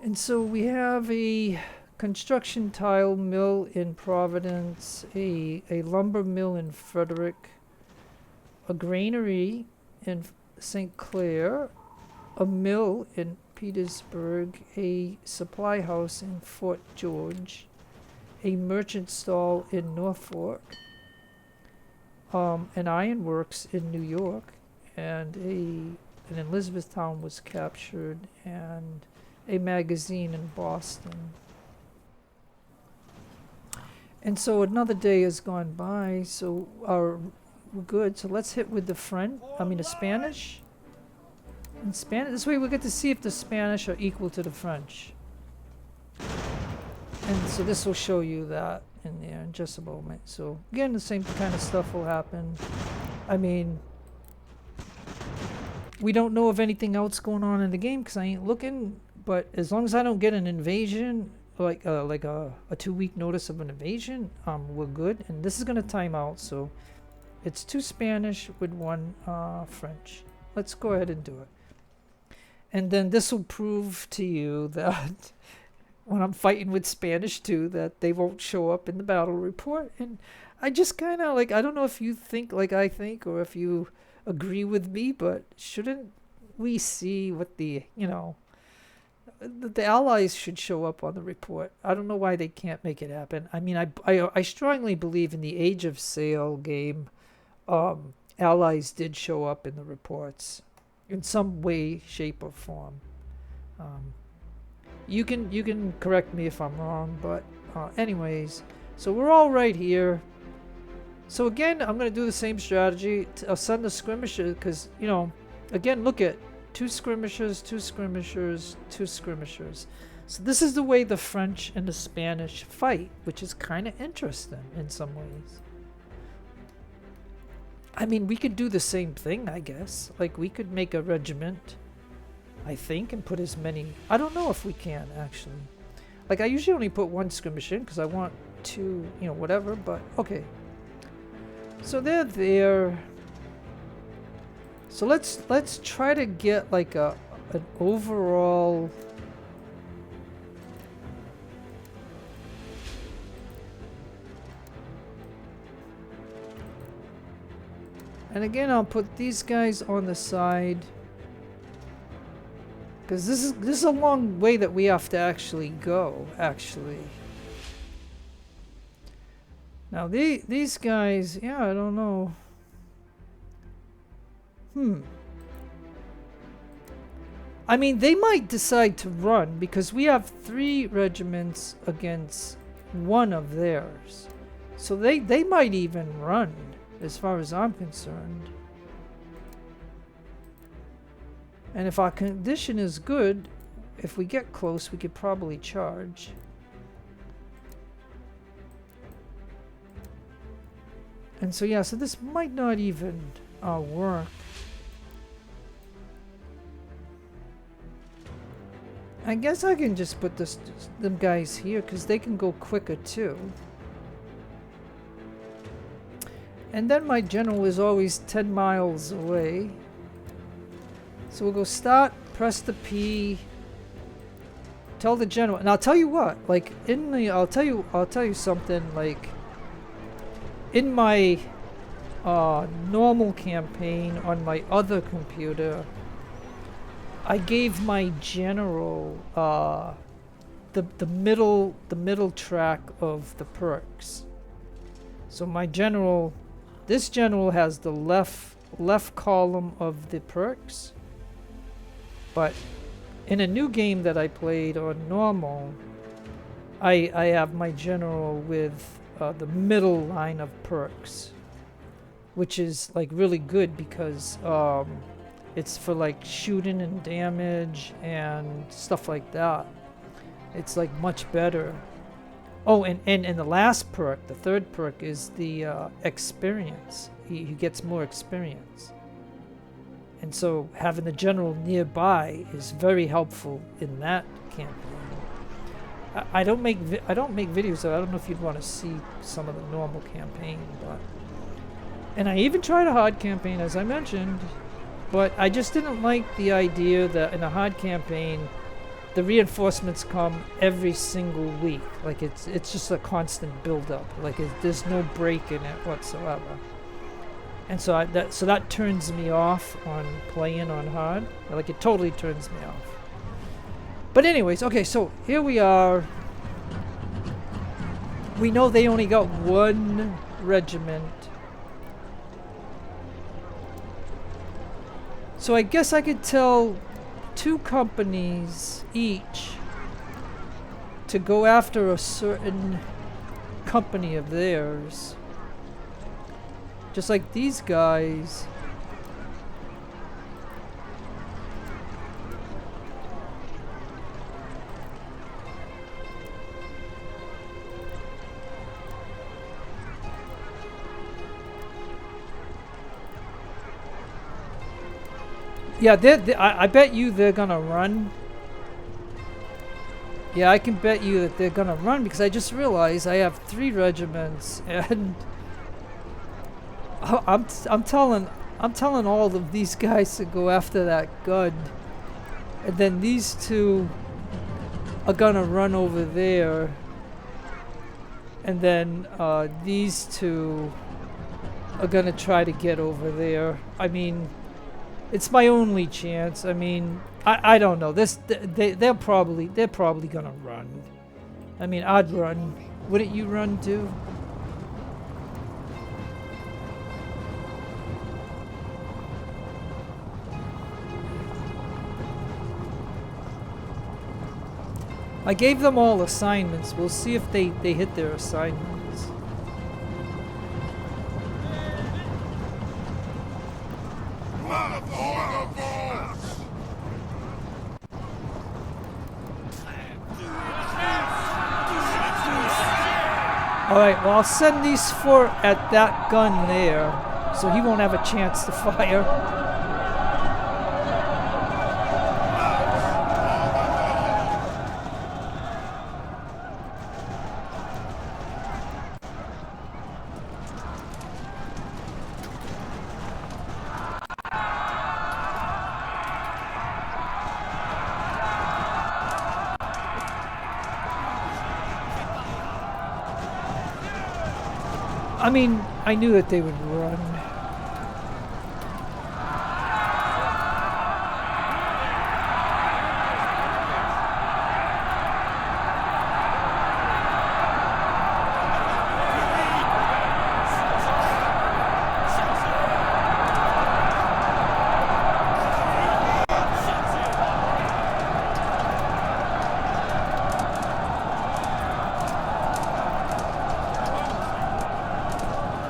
S1: And so we have a construction tile mill in Providence, a lumber mill in Frederick, a granary in St. Clair, a mill in Petersburg, a supply house in Fort George, a merchant stall in Norfolk, an ironworks in New York, and an Elizabethtown was captured, and a magazine in Boston. And so another day has gone by, so we're good. So let's hit with the Spanish. In Spanish, this way we get to see if the Spanish are equal to the French. And so this will show you that in there in just a moment. So again, the same kind of stuff will happen. I mean, we don't know of anything else going on in the game because I ain't looking. But as long as I don't get an invasion, like a 2-week notice of an invasion, we're good. And this is gonna time out, so it's 2 Spanish with 1 French. Let's go ahead and do it. And then this will prove to you that when I'm fighting with Spanish too, that they won't show up in the battle report. And I just kind of like, I don't know if you think like I think or if you agree with me, but shouldn't we see what the, you know, the allies should show up on the report. I don't know why they can't make it happen. I mean, I strongly believe in the Age of Sail game, allies did show up in the reports in some way, shape, or form. You can correct me if I'm wrong, but anyways, so we're all right here. So again, I'm gonna do the same strategy. I'll send the skirmisher because, you know, again, look at 2 skirmishers, 2 skirmishers, 2 skirmishers. So this is the way the French and the Spanish fight, which is kind of interesting in some ways. I mean, we could do the same thing, I guess. Like, we could make a regiment, I think, and put as many... I don't know if we can, actually. Like, I usually only put 1 skirmish in because I want 2, you know, whatever, but okay. So they're there. So let's try to get like an overall... And again, I'll put these guys on the side because this is a long way that we have to actually go. Actually, now these guys, yeah, I don't know. I mean, they might decide to run because we have 3 regiments against 1 of theirs, so they might even run. As far as I'm concerned. And if our condition is good, if we get close, we could probably charge. And so yeah, so this might not even work. I guess I can just put them guys here because they can go quicker too. And then my general is always 10 miles away. So we'll go start, press the P, tell the general, and I'll tell you what, like in the, I'll tell you something, like in my normal campaign on my other computer, I gave my general the middle track of the perks. So my general, this general has the left column of the perks, but in a new game that I played on normal, I have my general with the middle line of perks, which is like really good because it's for like shooting and damage and stuff like that. It's like much better. Oh, and the last perk, the 3rd perk, is the experience. He gets more experience. And so having the general nearby is very helpful in that campaign. I don't make videos, so I don't know if you'd want to see some of the normal campaign, but... And I even tried a hard campaign, as I mentioned, but I just didn't like the idea that in a hard campaign, the reinforcements come every single week. Like it's just a constant build-up. Like there's no break in it whatsoever. And so that turns me off on playing on hard. Like it totally turns me off. But anyways, okay, so here we are. We know they only got 1 regiment. So I guess I could tell 2 companies each to go after a certain company of theirs. Just like these guys. Yeah, I bet you they're gonna run. Yeah, I can bet you that they're gonna run because I just realized I have 3 regiments, and I'm telling all of these guys to go after that gun, and then these 2 are gonna run over there, and then these 2 are gonna try to get over there. I mean, it's my only chance. I mean, I don't know. They're probably gonna run. I mean, I'd run. Wouldn't you run too? I gave them all assignments. We'll see if they hit their assignments. Alright, well I'll send these 4 at that gun there, so he won't have a chance to fire. I mean, I knew that they would run.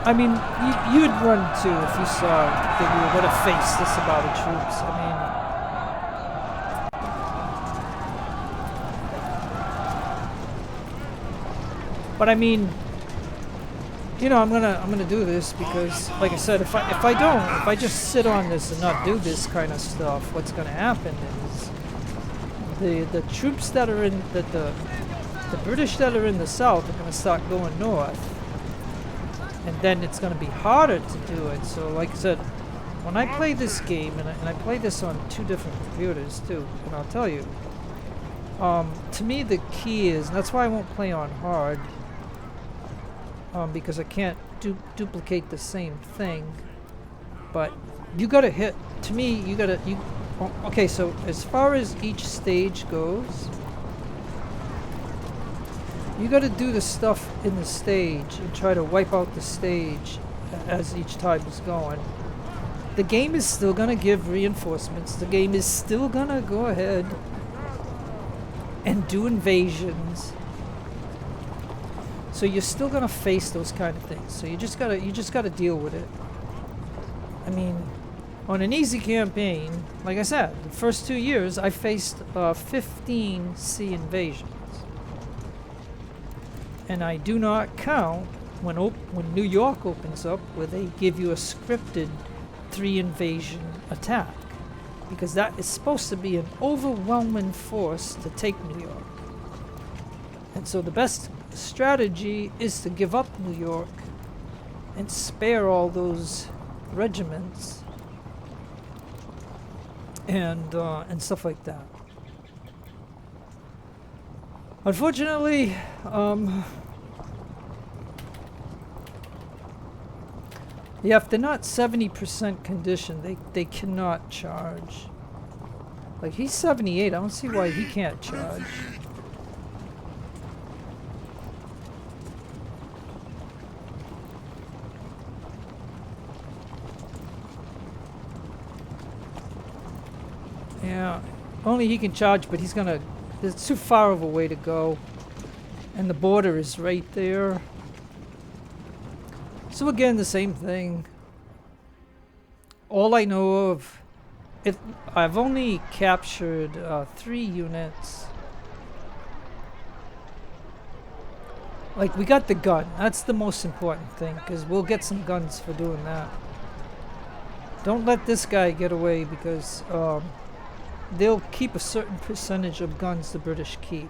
S1: I mean, you'd run too if you saw that we were going to face this amount of troops. I mean, but I mean, you know, I'm gonna do this because, like I said, if I just sit on this and not do this kind of stuff, what's gonna happen is the troops that are in the British that are in the south are gonna start going north. And then it's going to be harder to do it. So like I said, when I play this game, and I play this on 2 different computers too, and I'll tell you, to me the key is, and that's why I won't play on hard, because I can't duplicate the same thing, but you got to hit, to me, okay, so as far as each stage goes, you got to do the stuff in the stage and try to wipe out the stage as each time is going. The game is still going to give reinforcements. The game is still going to go ahead and do invasions. So you're still going to face those kind of things. So you just got to deal with it. I mean, on an easy campaign, like I said, the first 2 years I faced 15 sea invasions. And I do not count when New York opens up, where they give you a scripted 3 invasion attack, because that is supposed to be an overwhelming force to take New York. And so the best strategy is to give up New York and spare all those regiments and stuff like that. Unfortunately, yeah, if they're not 70% condition, they cannot charge. Like, he's 78, I don't see why he can't charge. Yeah, only he can charge, but he's gonna... It's too far of a way to go. And the border is right there. So again, the same thing. All I know of... I've only captured 3 units. Like, we got the gun. That's the most important thing, because we'll get some guns for doing that. Don't let this guy get away because they'll keep a certain percentage of guns the British keep.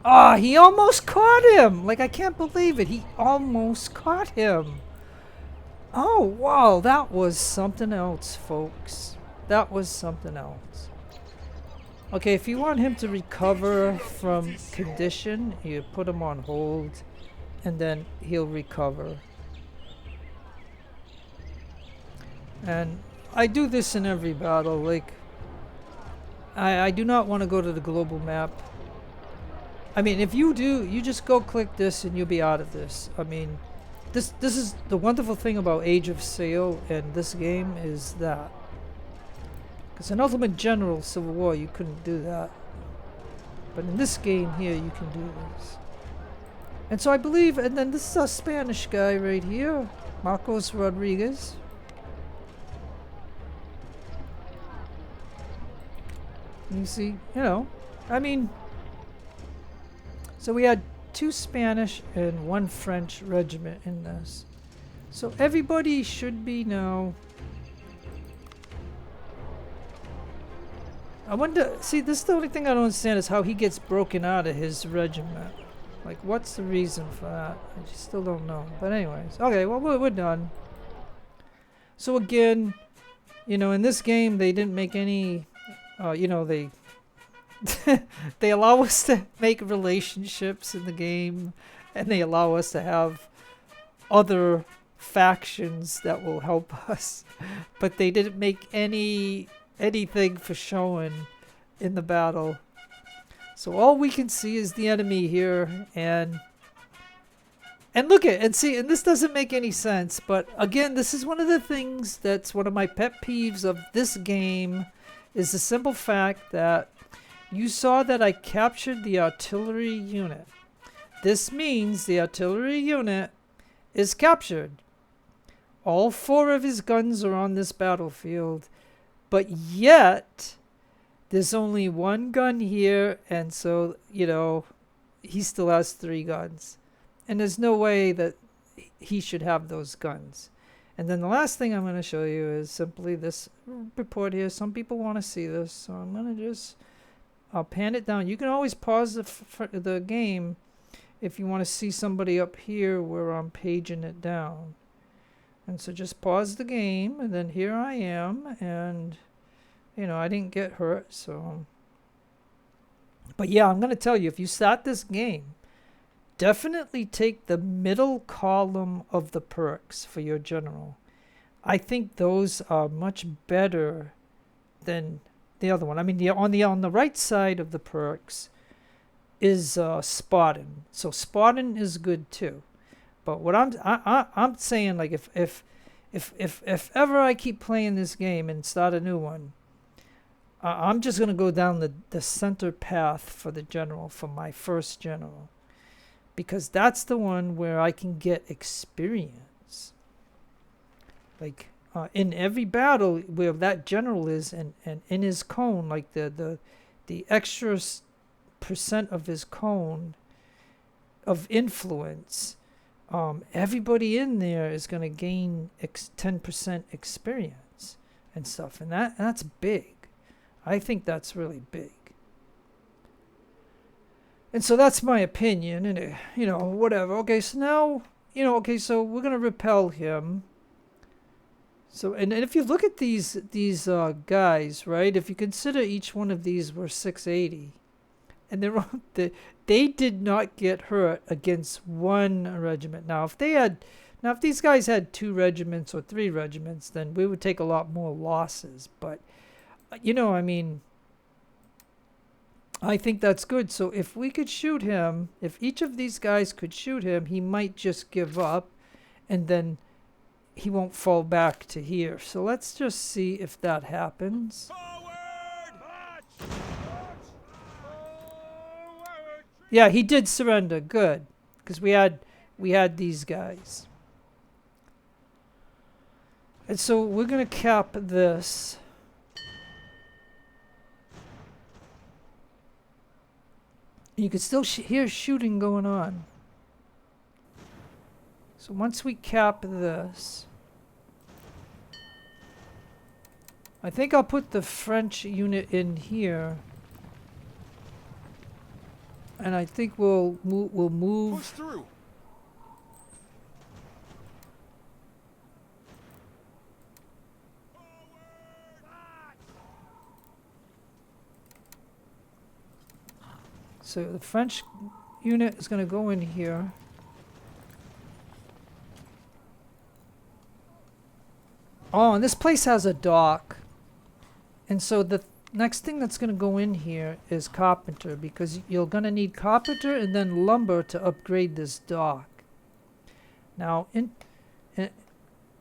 S1: Ah, he almost caught him! Like, I can't believe it. He almost caught him. Oh, wow. That was something else, folks. That was something else. Okay, if you want him to recover from condition, you put him on hold, and then he'll recover. And I do this in every battle. Like, I do not want to go to the global map. I mean, if you do, you just go click this and you'll be out of this. I mean, this is the wonderful thing about Age of Sail and this game is that. Because in Ultimate General Civil War, you couldn't do that. But in this game here, you can do this. And so I believe, and then this is a Spanish guy right here, Marcos Rodriguez. You see, you know, I mean, so we had 2 Spanish and 1 French regiment in this. So everybody should be now. I wonder, see, this is the only thing I don't understand is how he gets broken out of his regiment. Like, what's the reason for that? I just still don't know. But anyways, okay, well, we're done. So again, you know, in this game, they didn't make any, you know, they they allow us to make relationships in the game, and they allow us to have other factions that will help us, but they didn't make anything for showing in the battle. So all we can see is the enemy here, and look at and see, and this doesn't make any sense, but again, this is one of the things that's one of my pet peeves of this game, is the simple fact that you saw that I captured the artillery unit. This means the artillery unit is captured. All 4 of his guns are on this battlefield, but yet there's only 1 gun here, and so, you know, he still has 3 guns. And there's no way that he should have those guns. And then the last thing I'm going to show you is simply this report here. Some people want to see this, so I'm going to just I'll pan it down. You can always pause the game if you want to see somebody up here where I'm paging it down. And so just pause the game, and then here I am, and, you know, I didn't get hurt, so. But yeah, I'm going to tell you, if you start this game, definitely take the middle column of the perks for your general. I think those are much better than the other one. I mean, on the right side of the perks is spotting. So spotting is good too. But what I'm saying, like, if ever I keep playing this game and start a new one, I'm just gonna go down the center path for the general, for my first general, because that's the one where I can get experience. Like, in every battle where that general is, and in his cone, like the extra percent of his cone of influence, everybody in there is going to gain 10% experience and stuff, and that's big. I think that's really big. And so that's my opinion, and you know, whatever. Okay, so now, you know, okay, so we're going to repel him. So, and if you look at these guys, right? If you consider each one of these were 680, and they did not get hurt against 1 regiment. Now, if these guys had 2 regiments or 3 regiments, then we would take a lot more losses. But, you know, I mean, I think that's good. So if we could shoot him, if each of these guys could shoot him, he might just give up, and then he won't fall back to here. So let's just see if that happens. Yeah, he did surrender. Good, because we had these guys. And so we're going to cap this. You can still hear shooting going on. So once we cap this, I think I'll put the French unit in here. And I think we'll move.
S2: Push through.
S1: So the French unit is going to go in here. Oh, and this place has a dock. And so the next thing that's going to go in here is carpenter, because you're going to need carpenter and then lumber to upgrade this dock. Now,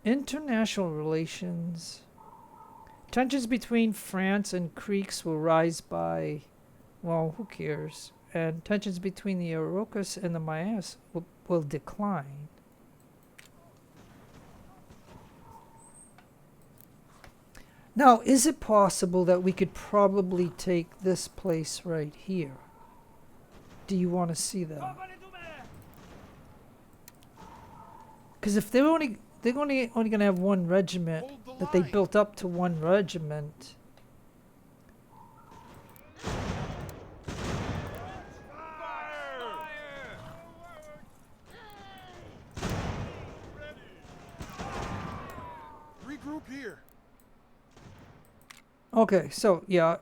S1: international relations. Tensions between France and Creeks will rise by, well, who cares? And tensions between the Iroquois and the Mayas will decline. Now, is it possible that we could probably take this place right here? Do you want to see that? Because if they're only going to have one regiment, that they built up to one regiment.
S2: Regroup here.
S1: Okay, so yeah,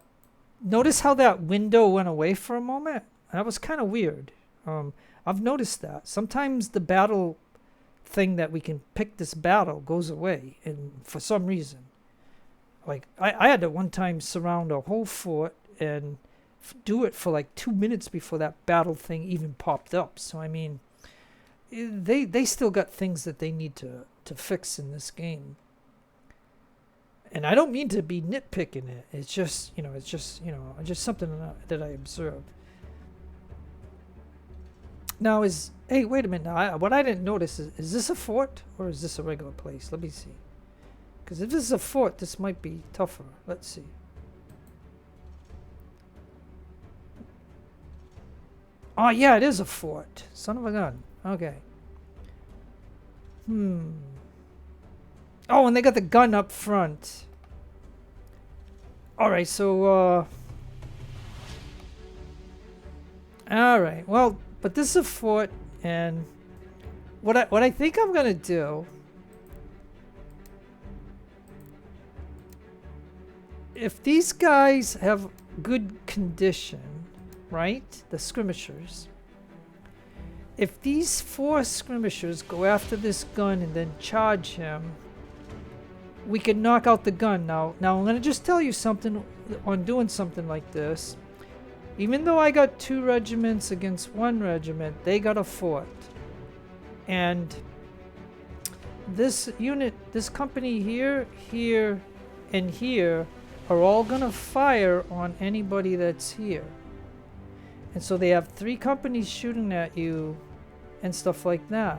S1: notice how that window went away for a moment? That was kind of weird. I've noticed that. Sometimes the battle thing that we can pick this battle goes away, and for some reason. Like, I had to one time surround a whole fort and do it for like 2 minutes before that battle thing even popped up. So, I mean, they still got things that they need to fix in this game. And I don't mean to be nitpicking it. It's just, just something that I observed. Now hey, wait a minute. Now, what I didn't notice is this a fort or is this a regular place? Let me see. Because if this is a fort, this might be tougher. Let's see. Oh, yeah, it is a fort. Son of a gun. Okay. Oh, and they got the gun up front. Alright, so, alright, well, but this is a fort, and what I think I'm gonna do, if these guys have good condition, right, the skirmishers, if these 4 skirmishers go after this gun and then charge him, we can knock out the gun. Now I'm going to just tell you something on doing something like this. Even though I got 2 regiments against 1 regiment, they got a fort. And this unit, this company here, here, and here are all going to fire on anybody that's here. And so they have 3 companies shooting at you and stuff like that.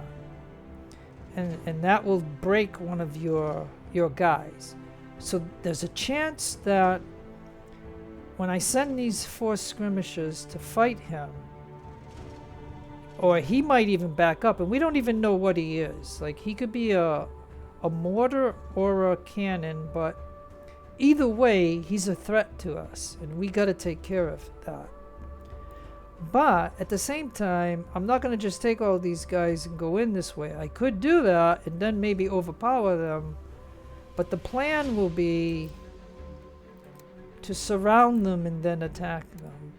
S1: And that will break one of your guys. So there's a chance that when I send these 4 skirmishers to fight him, or he might even back up, and we don't even know what he is. Like, he could be a mortar or a cannon, but either way, he's a threat to us, and we got to take care of that. But at the same time, I'm not going to just take all these guys and go in this way. I could do that and then maybe overpower them. But the plan will be to surround them and then attack them.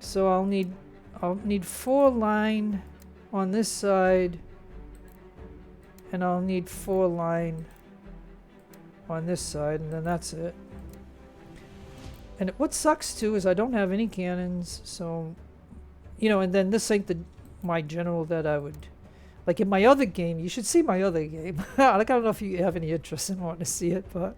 S1: So I'll need 4 line on this side, and I'll need 4 line on this side, and then that's it. And what sucks too is I don't have any cannons, so and then this ain't my general that I Like in my other game, you should see my other game. Like, I don't know if you have any interest in wanting to see it, but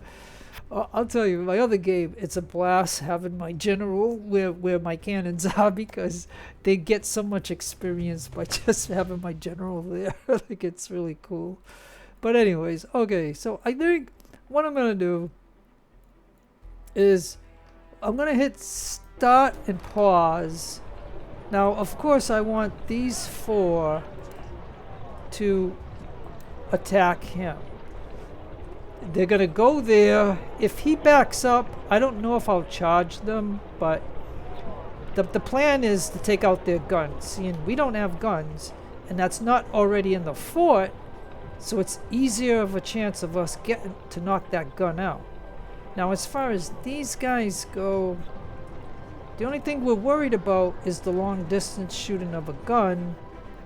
S1: I'll tell you, my other game, it's a blast having my general where my cannons are, because they get so much experience by just having my general there. Like, it's really cool. But anyways, okay, so I think what I'm going to do is I'm going to hit start and pause. Now, of course, I want these 4 to attack him. They're going to go there. If he backs up, I don't know if I'll charge them, but the plan is to take out their guns. Seeing we don't have guns, and that's not already in the fort, so it's easier of a chance of us getting to knock that gun out. Now, as far as these guys go, the only thing we're worried about is the long distance shooting of a gun,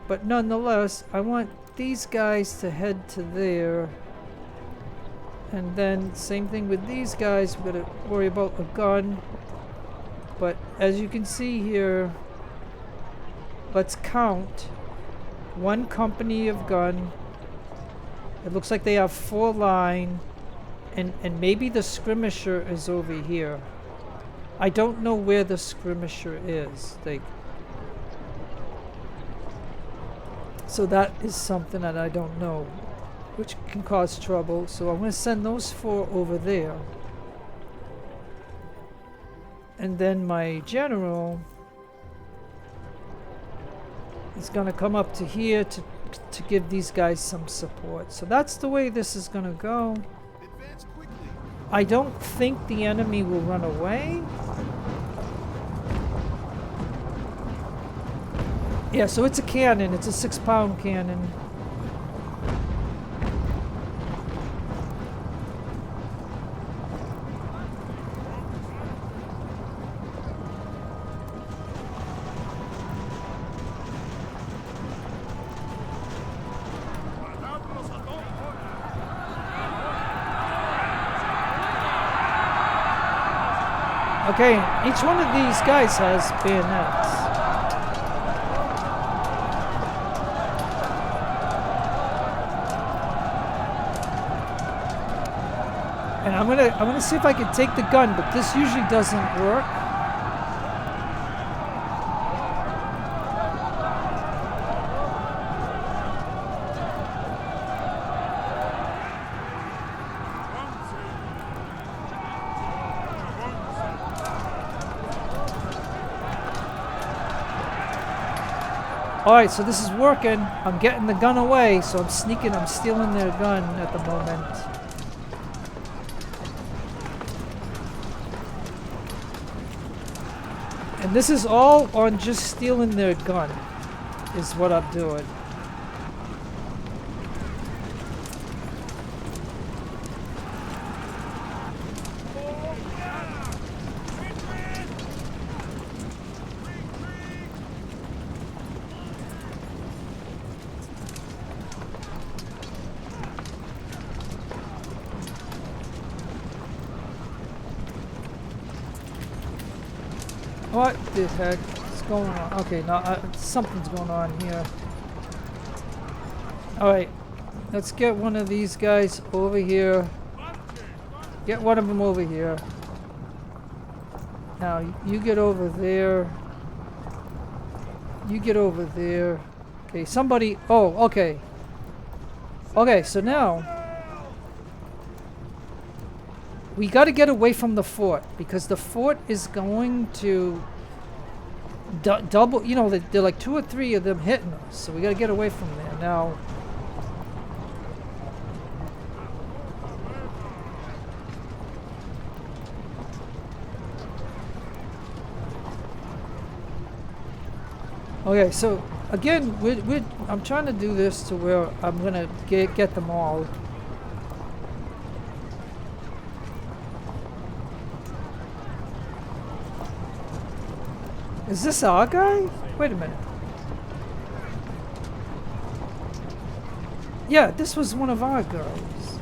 S1: but nonetheless, I want these guys to head to there. And then same thing with these guys, we're going to worry about a gun. But as you can see here, let's count 1 company of gun. It looks like they have 4 line, and maybe the skirmisher is over here. I don't know where the skirmisher is. So that is something that I don't know, which can cause trouble. So I'm going to send those 4 over there. And then my general is going to come up to here to give these guys some support. So that's the way this is going to go.
S2: Advance quickly.
S1: I don't think the enemy will run away. Yeah, so it's a cannon. It's a 6-pound cannon. Okay, each one of these guys has bayonets. And I'm gonna see if I can take the gun, but this usually doesn't work. Alright, so this is working. I'm getting the gun away, so I'm sneaking, I'm stealing their gun at the moment. And this is all on just stealing their gun, is what I'm doing. What the heck is going on? Okay, now something's going on here. Alright, let's get one of these guys over here. Get one of them over here. Now, you get over there. You get over there. Okay, somebody... Oh, okay. Okay, so now... we got to get away from the fort, because the fort is going to double, you know, they're like 2 or 3 of them hitting us, so we got to get away from there. Now, okay, so again, I'm trying to do this to where I'm going to get them all. Is this our guy? Wait a minute. Yeah, this was one of our guys.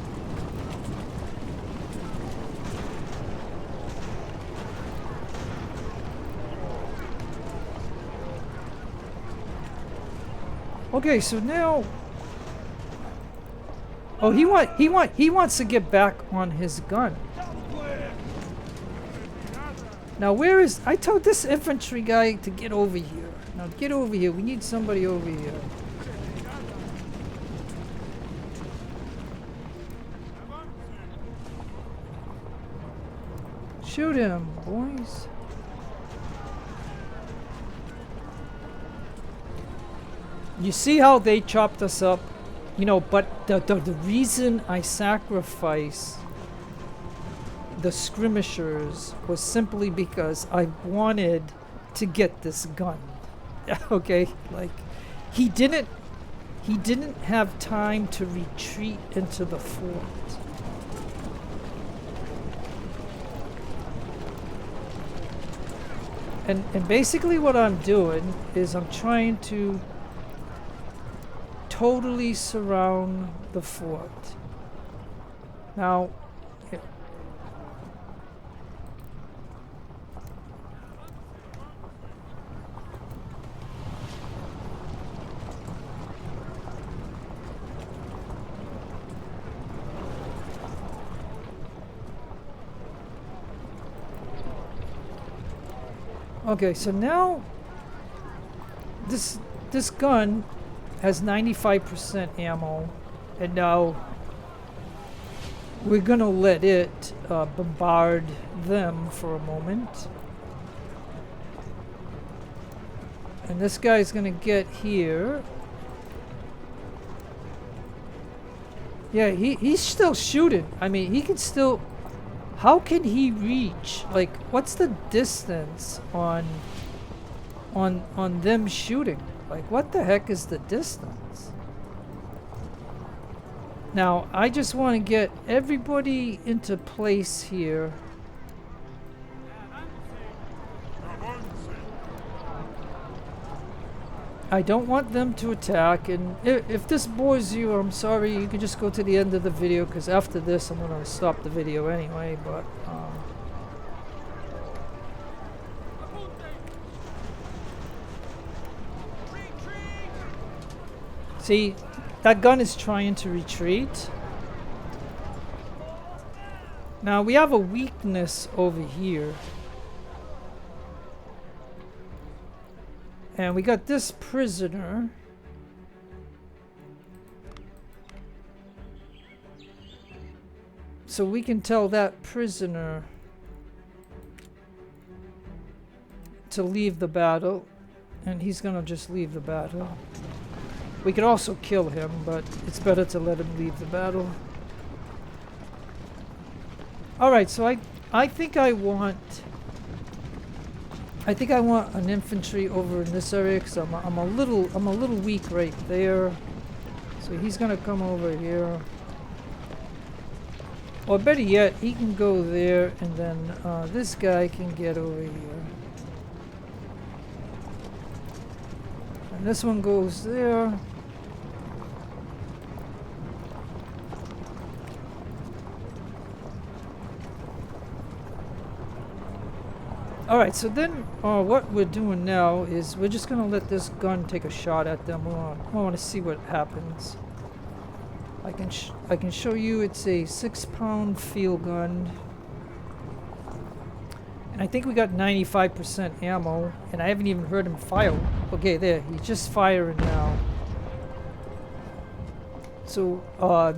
S1: Okay, so now Oh, he wants to get back on his gun. Now where is... I told this infantry guy to get over here. Now get over here. We need somebody over here. Shoot him, boys. You see how they chopped us up? You know, but the reason I sacrificed the skirmishers was simply because I wanted to get this gun. Okay? Like, he didn't have time to retreat into the fort. And basically what I'm doing is I'm trying to totally surround the fort. Now, okay, so now this gun has 95% ammo, and now we're gonna let it bombard them for a moment. And this guy's gonna get here. Yeah, he's still shooting. I mean, he can still... How can he reach? Like, what's the distance on them shooting? Like, what the heck is the distance? Now, I just want to get everybody into place here. I don't want them to attack, and if this bores you, I'm sorry, you can just go to the end of the video, because after this I'm going to stop the video anyway, but... See, that gun is trying to retreat. Now, we have a weakness over here. And we got this prisoner. So we can tell that prisoner to leave the battle. And he's gonna just leave the battle. We could also kill him, but it's better to let him leave the battle. Alright, so I think I want an infantry over in this area, because I'm a little weak right there. So he's gonna come over here. Or better yet, he can go there, and then this guy can get over here. And this one goes there. Alright, so then what we're doing now is we're just going to let this gun take a shot at them. I want to see what happens. I can show you it's a 6-pound field gun. And I think we got 95% ammo, and I haven't even heard him fire. Okay, there, he's just firing now. So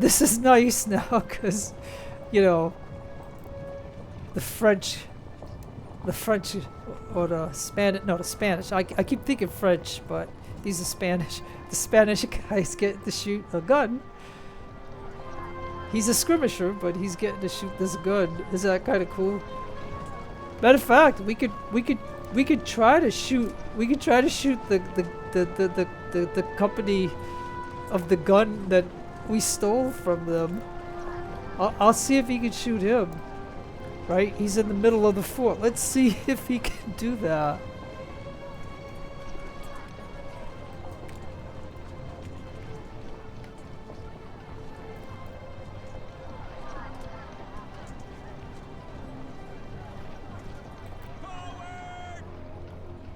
S1: this is nice now, because, you know, the French or the Spanish, no, the Spanish. I keep thinking French, but these are Spanish. The Spanish guys get to shoot a gun. He's a skirmisher, but he's getting to shoot this gun. Is that kind of cool? Matter of fact, we could try to shoot. We could try to shoot the company of the gun that we stole from them. I'll see if he can shoot him. Right? He's in the middle of the fort. Let's see if he can do that.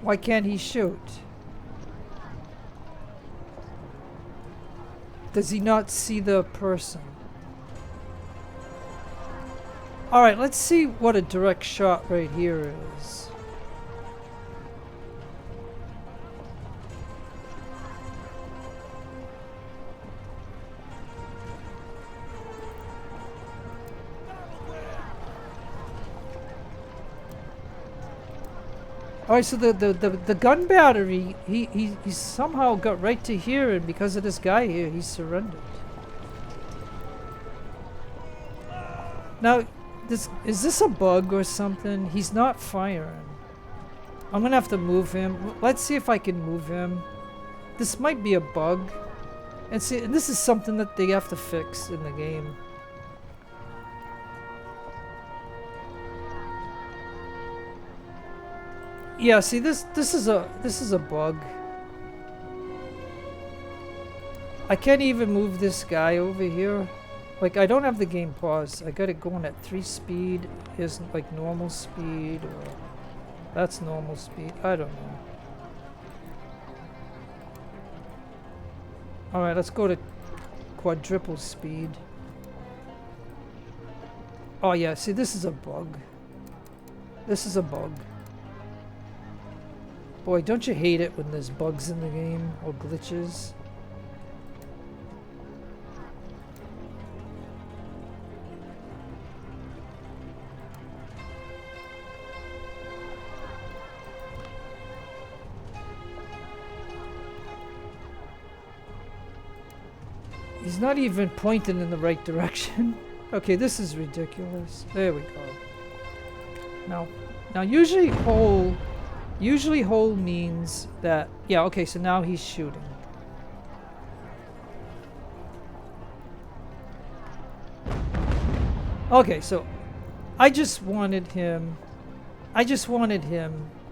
S1: Why can't he shoot? Does he not see the person? Alright, let's see what a direct shot right here is. Alright, so the gun battery, he somehow got right to here, and because of this guy here, he surrendered. Now, is this a bug or something? He's not firing. I'm gonna have to move him. Let's see if I can move him. This might be a bug. And see, and this is something that they have to fix in the game. Yeah, see, this is a bug. I can't even move this guy over here. Like, I don't have the game paused. I got it going at 3 speed. Isn't like normal speed, or that's normal speed. I don't know. Alright, let's go to quadruple speed. Oh yeah, see, this is a bug. This is a bug. Boy, don't you hate it when there's bugs in the game, or glitches? He's not even pointing in the right direction. Okay, this is ridiculous. There we go. Now usually hold means that, yeah, okay, so now he's shooting. Okay, so I just wanted him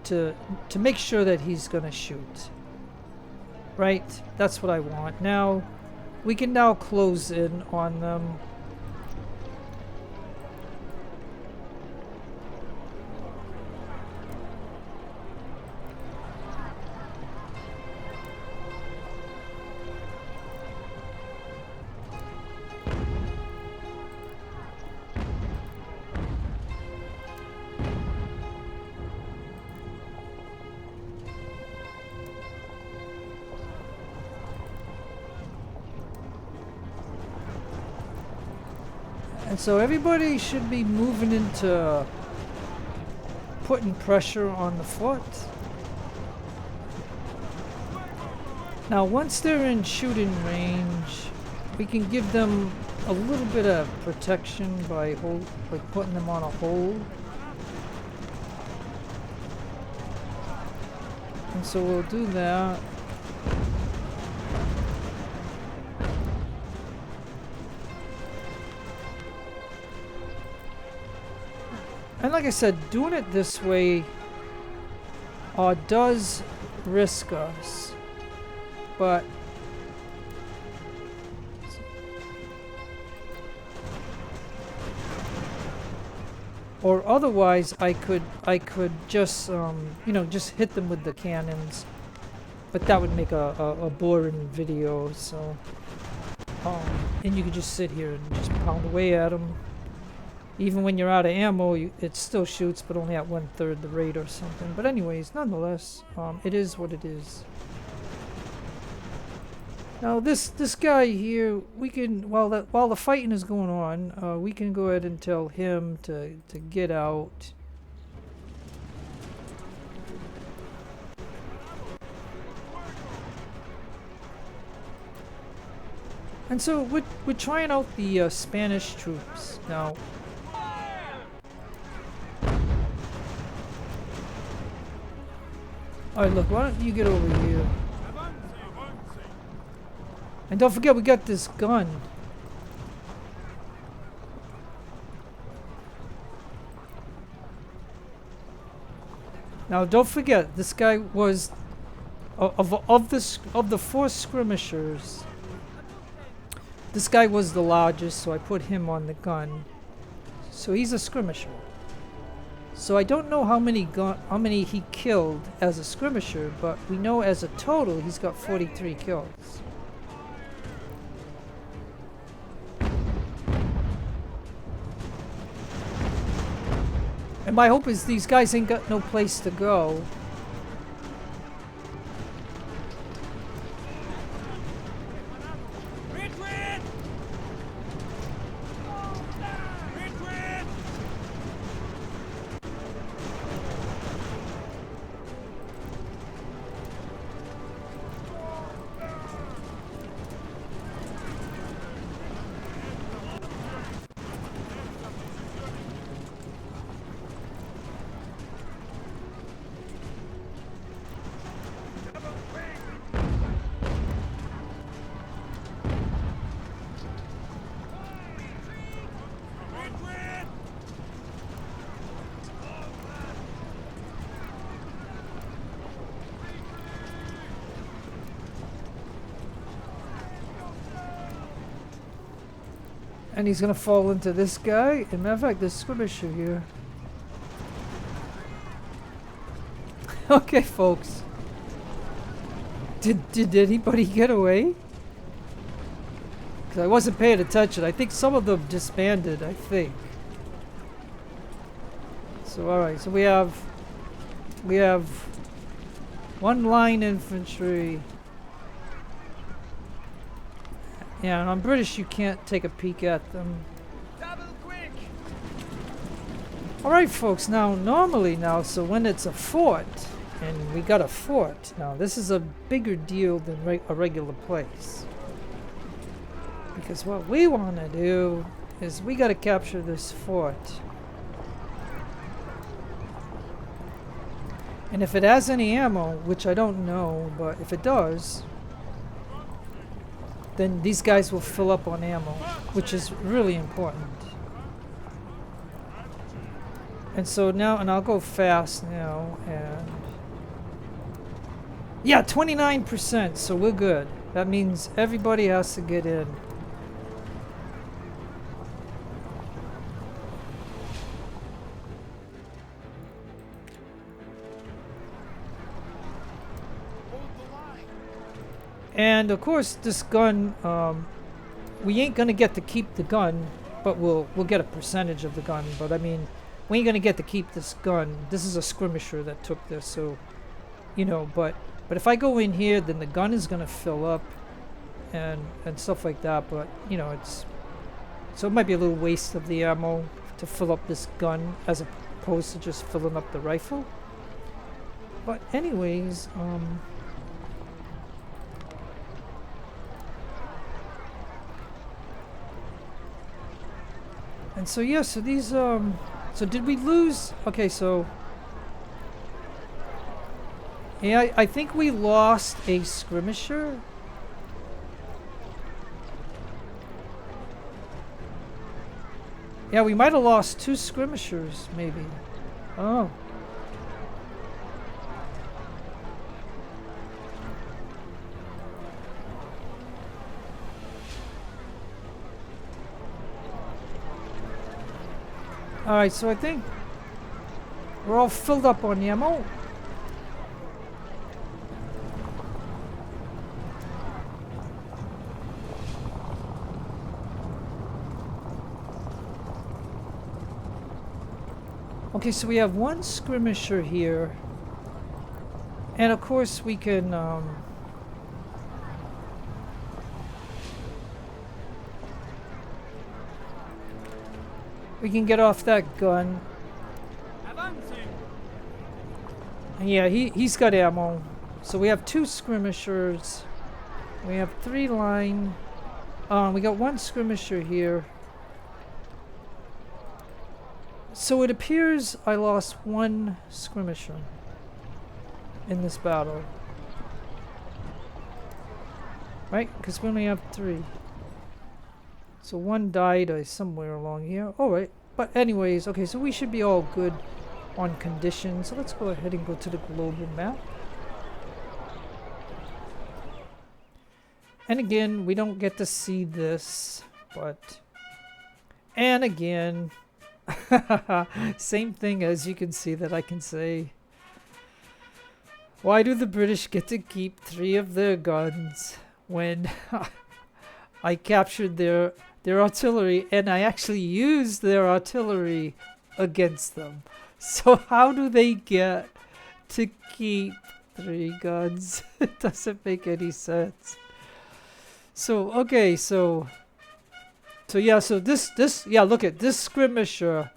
S1: to make sure that he's gonna shoot. Right? That's what I want. Now we can now close in on them. And so everybody should be moving into putting pressure on the fort. Now once they're in shooting range, we can give them a little bit of protection by putting them on a hold. And so we'll do that. And like I said, doing it this way does risk us, but or otherwise I could just just hit them with the cannons, but that would make a boring video. So and you could just sit here and just pound away at them. Even when you're out of ammo, it still shoots, but only at 1/3 the rate or something. But anyways, nonetheless, it is what it is. Now this guy here, we can while the fighting is going on, we can go ahead and tell him to get out. And so we're trying out the Spanish troops now. Alright, look, why don't you get over here? And don't forget, we got this gun. Now, don't forget, this guy was of the 4 skirmishers. This guy was the largest, so I put him on the gun. So he's a skirmisher. So I don't know how many he killed as a skirmisher, but we know as a total he's got 43 kills. And my hope is these guys ain't got no place to go. And he's gonna fall into this guy. As a matter of fact, there's skirmisher here. Okay, folks. Did anybody get away? Because I wasn't paying attention. I think some of them disbanded, I think. So alright, so we have one line infantry. Yeah, and I'm British, you can't take a peek at them. Alright folks, now normally now, so when it's a fort, and we got a fort, now this is a bigger deal than a regular place. Because what we want to do is we got to capture this fort. And if it has any ammo, which I don't know, but if it does, then these guys will fill up on ammo, which is really important. And so now, and I'll go fast now, and yeah, 29%, so we're good. That means everybody has to get in. And of course, this gun, we ain't gonna get to keep the gun, but we'll get a percentage of the gun. But I mean, we ain't gonna get to keep this gun. This is a skirmisher that took this, so you know. But if I go in here, then the gun is gonna fill up, and stuff like that. But you know, so it might be a little waste of the ammo to fill up this gun as opposed to just filling up the rifle. But anyways, and so yeah, so these so did we lose? Okay, so yeah, I think we lost a skirmisher. Yeah, we might have lost 2 skirmishers, maybe. Oh. Alright, so I think we're all filled up on ammo. Okay, so we have 1 skirmisher here. And of course we can we can get off that gun. And yeah, he's got ammo. So we have 2 skirmishers. We have 3 line. We got 1 skirmisher here. So it appears I lost 1 skirmisher in this battle. Right? Because we only have 3. So 1 died somewhere along here. Alright. But anyways, okay, so we should be all good on conditions. So let's go ahead and go to the global map. And again, we don't get to see this, but... And again... same thing, as you can see, that I can say. Why do the British get to keep 3 of their guns when I captured their artillery, and I actually used their artillery against them? So how do they get to keep 3 guns? It doesn't make any sense. So okay, so yeah, so this yeah, look at this skirmisher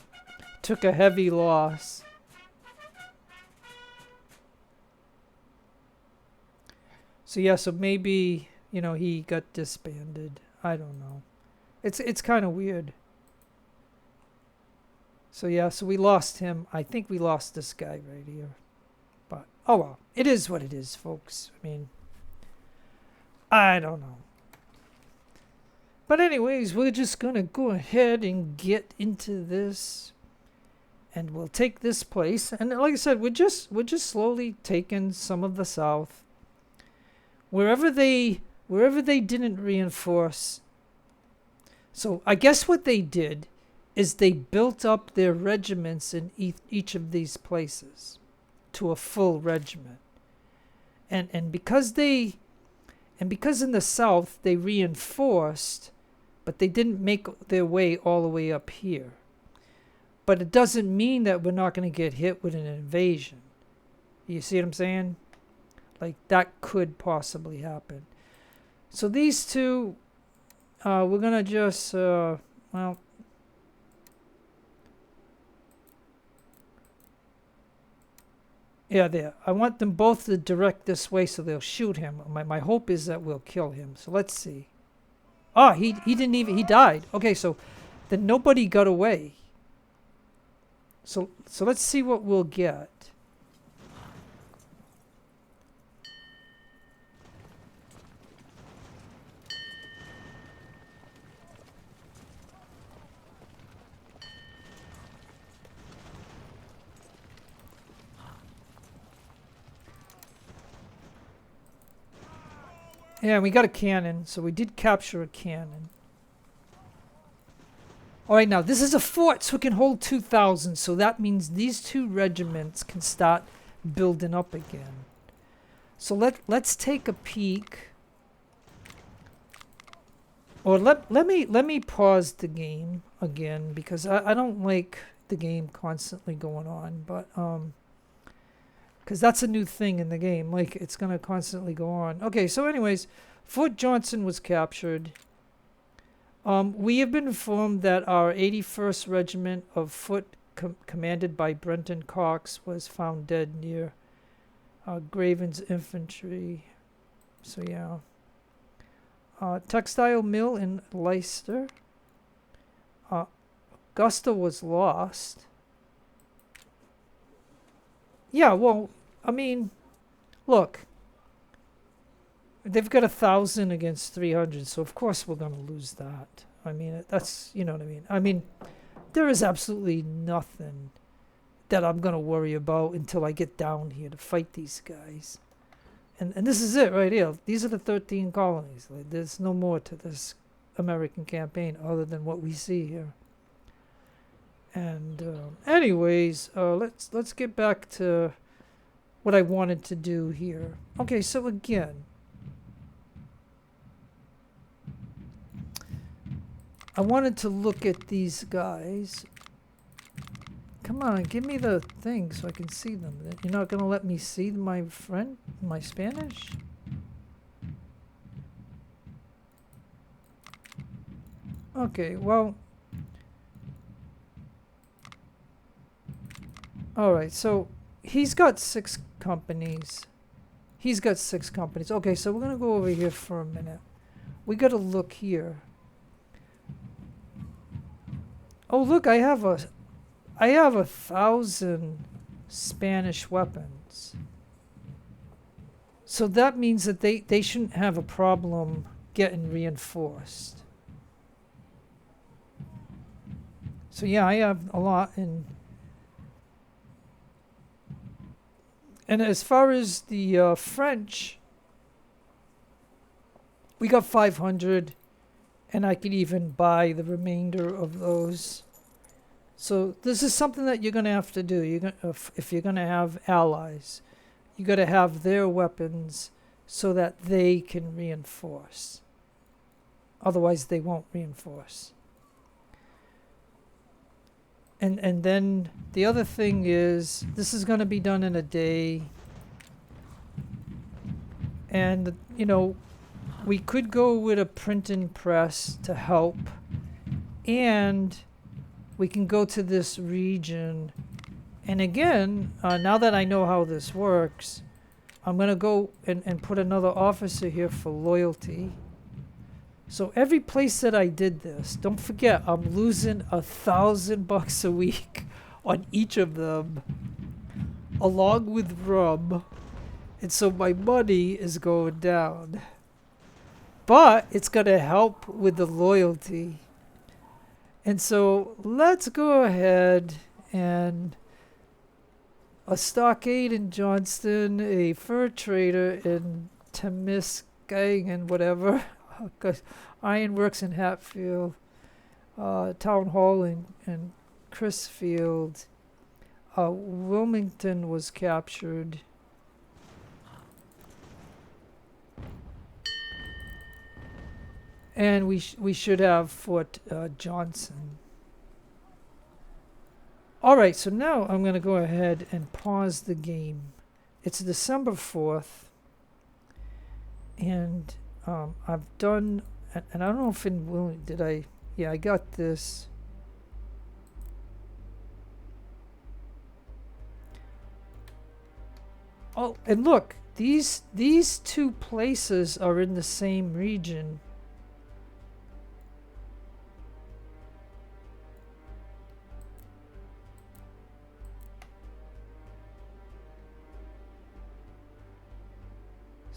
S1: took a heavy loss. So yeah, so maybe, you know, he got disbanded. I don't know. It's kind of weird. So yeah, so we lost him. I think we lost this guy right here. But oh well, it is what it is, folks. I mean, I don't know. But anyways, we're just gonna go ahead and get into this, and we'll take this place. And like I said, we're just slowly taking some of the South. Wherever they didn't reinforce. So I guess what they did is they built up their regiments in each of these places to a full regiment. And because in the South they reinforced, but they didn't make their way all the way up here. But it doesn't mean that we're not going to get hit with an invasion. You see what I'm saying? Like, that could possibly happen. So these two, we're going to just, well, yeah, there. I want them both to direct this way so they'll shoot him. My hope is that we'll kill him. So let's see. Ah, he didn't even, he died. Okay, so then nobody got away. So let's see what we'll get. Yeah, we got a cannon, so we did capture a cannon. Alright, now this is a fort, so it can hold 2,000, so that means these 2 regiments can start building up again. So let's take a peek. Or let me pause the game again, because I don't like the game constantly going on, but because that's a new thing in the game. Like, it's going to constantly go on. Okay, so anyways, Fort Johnston was captured. We have been informed that our 81st Regiment of Foot, commanded by Brenton Cox, was found dead near Graven's infantry. So, yeah. Textile mill in Leicester. Augusta was lost. Yeah, well, I mean, look, they've got 1,000 against 300, so of course we're going to lose that. I mean, that's, you know what I mean. I mean, there is absolutely nothing that I'm going to worry about until I get down here to fight these guys. And this is it right here. These are the 13 colonies. Like, there's no more to this American campaign other than what we see here. And anyways, let's get back to what I wanted to do here. Okay, so again, I wanted to look at these guys. Come on, give me the thing so I can see them. You're not gonna let me see my friend, my Spanish? Okay, well. Alright, so he's got 6 companies. He's got 6 companies. Okay, so we're going to go over here for a minute. We got to look here. Oh, look, I have 1,000 Spanish weapons. So that means that they shouldn't have a problem getting reinforced. So yeah, I have a lot And as far as the French, we got 500, and I could even buy the remainder of those. So this is something that you're going to have to do. If you're going to have allies, you got to have their weapons so that they can reinforce. Otherwise, they won't reinforce. and then the other thing is, this is going to be done in a day. And, you know, we could go with a printing press to help. And we can go to this region. And again, now that I know how this works, I'm going to go and put another officer here for loyalty. So every place that I did this, don't forget, I'm losing $1,000 a week on each of them, along with rum. And so my money is going down. But it's going to help with the loyalty. And so let's go ahead and a stockade in Johnston, a fur trader in Temiskaming, whatever, ironworks in Hatfield, town hall in Crisfield. Wilmington was captured. And we should have Fort Johnson. All right, so now I'm going to go ahead and pause the game. It's December 4th, and I've done, and I don't know if in Wilmington, did I, yeah, I got this. Oh, and look, these two places are in the same region.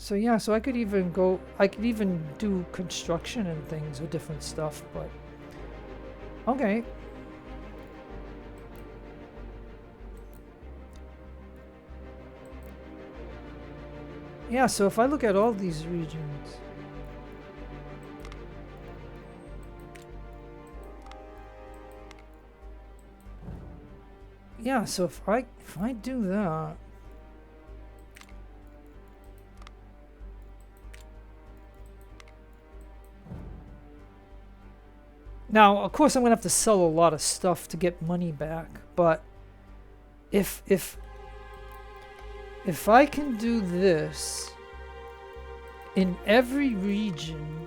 S1: So yeah, so I could even do construction and things or different stuff, but okay. Yeah, so if I look at all these regions, yeah, so if I do that, now, of course, I'm gonna have to sell a lot of stuff to get money back. But if I can do this in every region,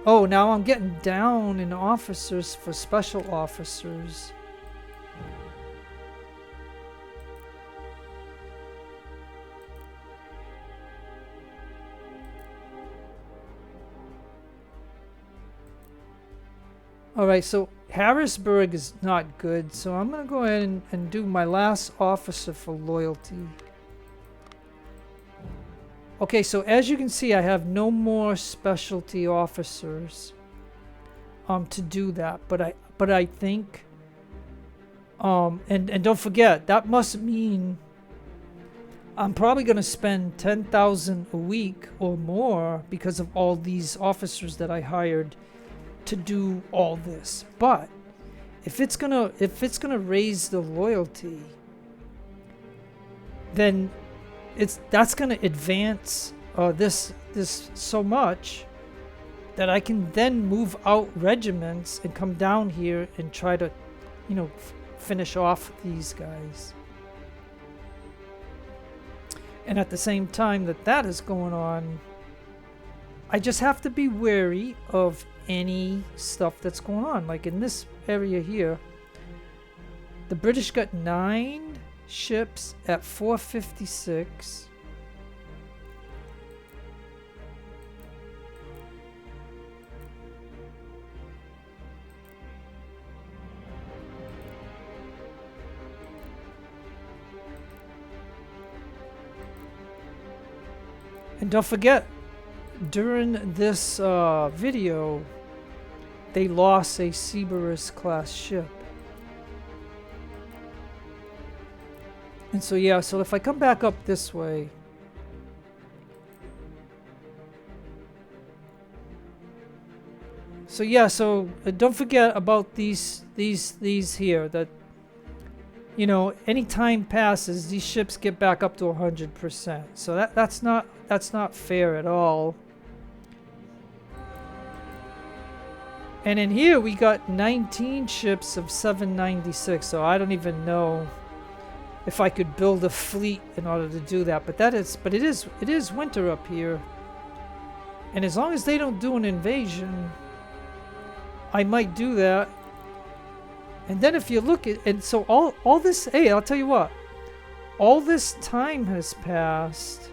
S1: oh, now I'm getting down in officers for special officers. Alright, so Harrisburg is not good, so I'm going to go ahead and do my last officer for loyalty. Okay, so as you can see, I have no more specialty officers to do that, but I think and don't forget, that must mean I'm probably going to spend $10,000 a week or more because of all these officers that I hired to do all this. But if it's gonna raise the loyalty, then that's gonna advance this so much that I can then move out regiments and come down here and try to, you know, finish off these guys. And at the same time that is going on, I just have to be wary of any stuff that's going on. Like in this area here, the British got 9 ships at 456. And don't forget, during this video, they lost a Cerberus class ship. And so yeah, so if I come back up this way, so yeah, so don't forget about these here, that, you know, any time passes, these ships get back up to 100%. So that's not fair at all. And in here we got 19 ships of 796, so I don't even know if I could build a fleet in order to do that. But it is winter up here. And as long as they don't do an invasion, I might do that. And then if you look at, and so all this, hey, I'll tell you what, all this time has passed.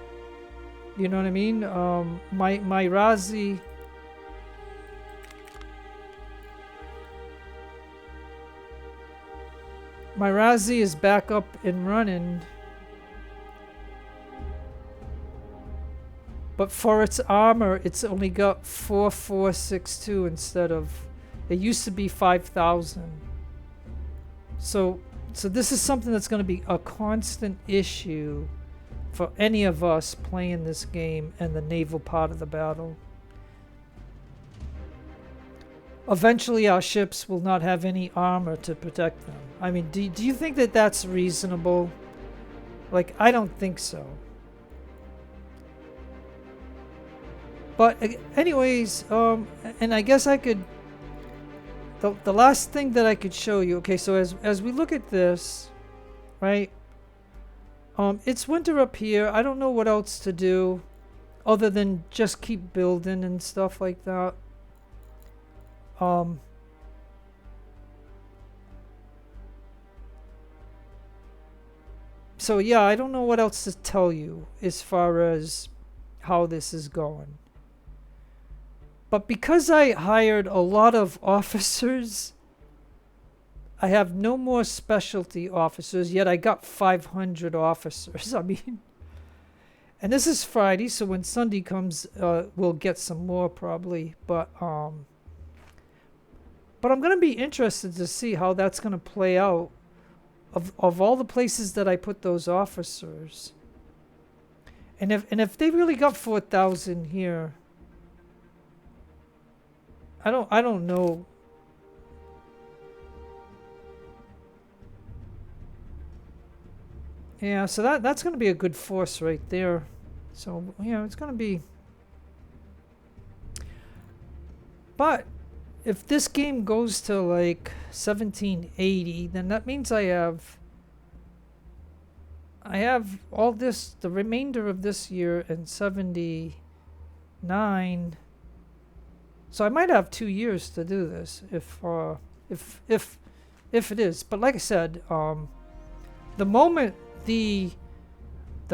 S1: You know what I mean? My Razi. My Razi is back up and running. But for its armor, it's only got 4462 instead of, it used to be 5,000. So this is something that's going to be a constant issue for any of us playing this game and the naval part of the battle. Eventually our ships will not have any armor to protect them. I mean, do you think that that's reasonable? Like, I don't think so. But anyways, and I guess I could, the last thing that I could show you, okay, so as we look at this, right, it's winter up here. I don't know what else to do other than just keep building and stuff like that. So yeah, I don't know what else to tell you as far as how this is going. But because I hired a lot of officers, I have no more specialty officers, yet I got 500 officers. I mean, and this is Friday, so when Sunday comes, we'll get some more probably. But I'm going to be interested to see how that's going to play out. Of all the places that I put those officers, and if they really got 4,000 here, I don't know. Yeah, so that's going to be a good force right there. So it's going to be. But if this game goes to like 1780, then that means I have all this, the remainder of this year, and 79. So I might have 2 years to do this if it is. But like I said, the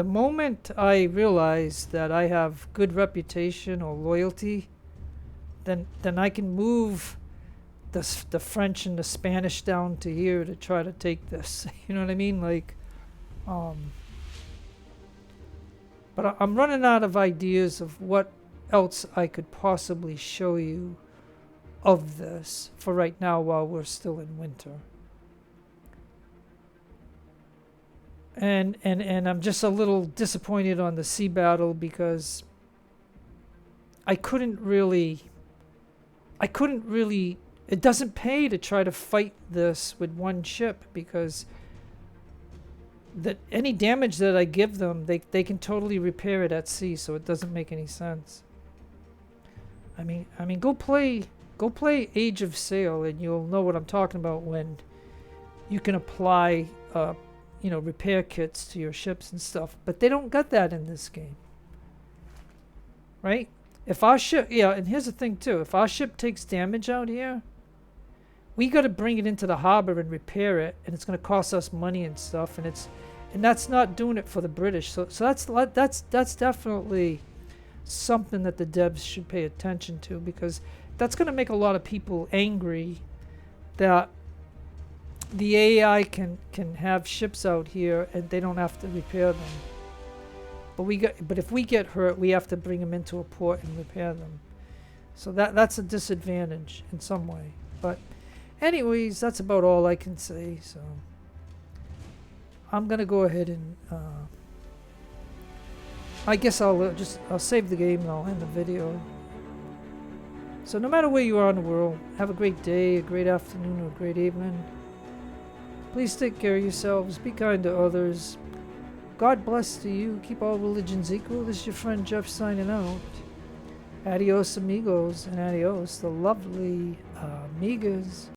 S1: moment I realize that I have good reputation or loyalty, then I can move the French and the Spanish down to here to try to take this. You know what I mean? Like, but I'm running out of ideas of what else I could possibly show you of this for right now while we're still in winter. And I'm just a little disappointed on the sea battle because I couldn't really, it doesn't pay to try to fight this with one ship because that any damage that I give them, they can totally repair it at sea, so it doesn't make any sense. I mean, go play Age of Sail, and you'll know what I'm talking about when you can apply, repair kits to your ships and stuff. But they don't got that in this game, right? If our ship, and here's the thing too, if our ship takes damage out here, we got to bring it into the harbor and repair it, and it's going to cost us money and stuff, and that's not doing it for the British. So that's definitely something that the devs should pay attention to, because that's going to make a lot of people angry that the AI can have ships out here and they don't have to repair them. But if we get hurt, we have to bring them into a port and repair them. So that's a disadvantage in some way. But anyways, that's about all I can say. So I'm gonna go ahead and I guess I'll save the game and I'll end the video. So no matter where you are in the world, have a great day, a great afternoon, or a great evening. Please take care of yourselves. Be kind to others. God bless to you. Keep all religions equal. This is your friend Jeff signing out. Adios, amigos, and adios, the lovely amigas.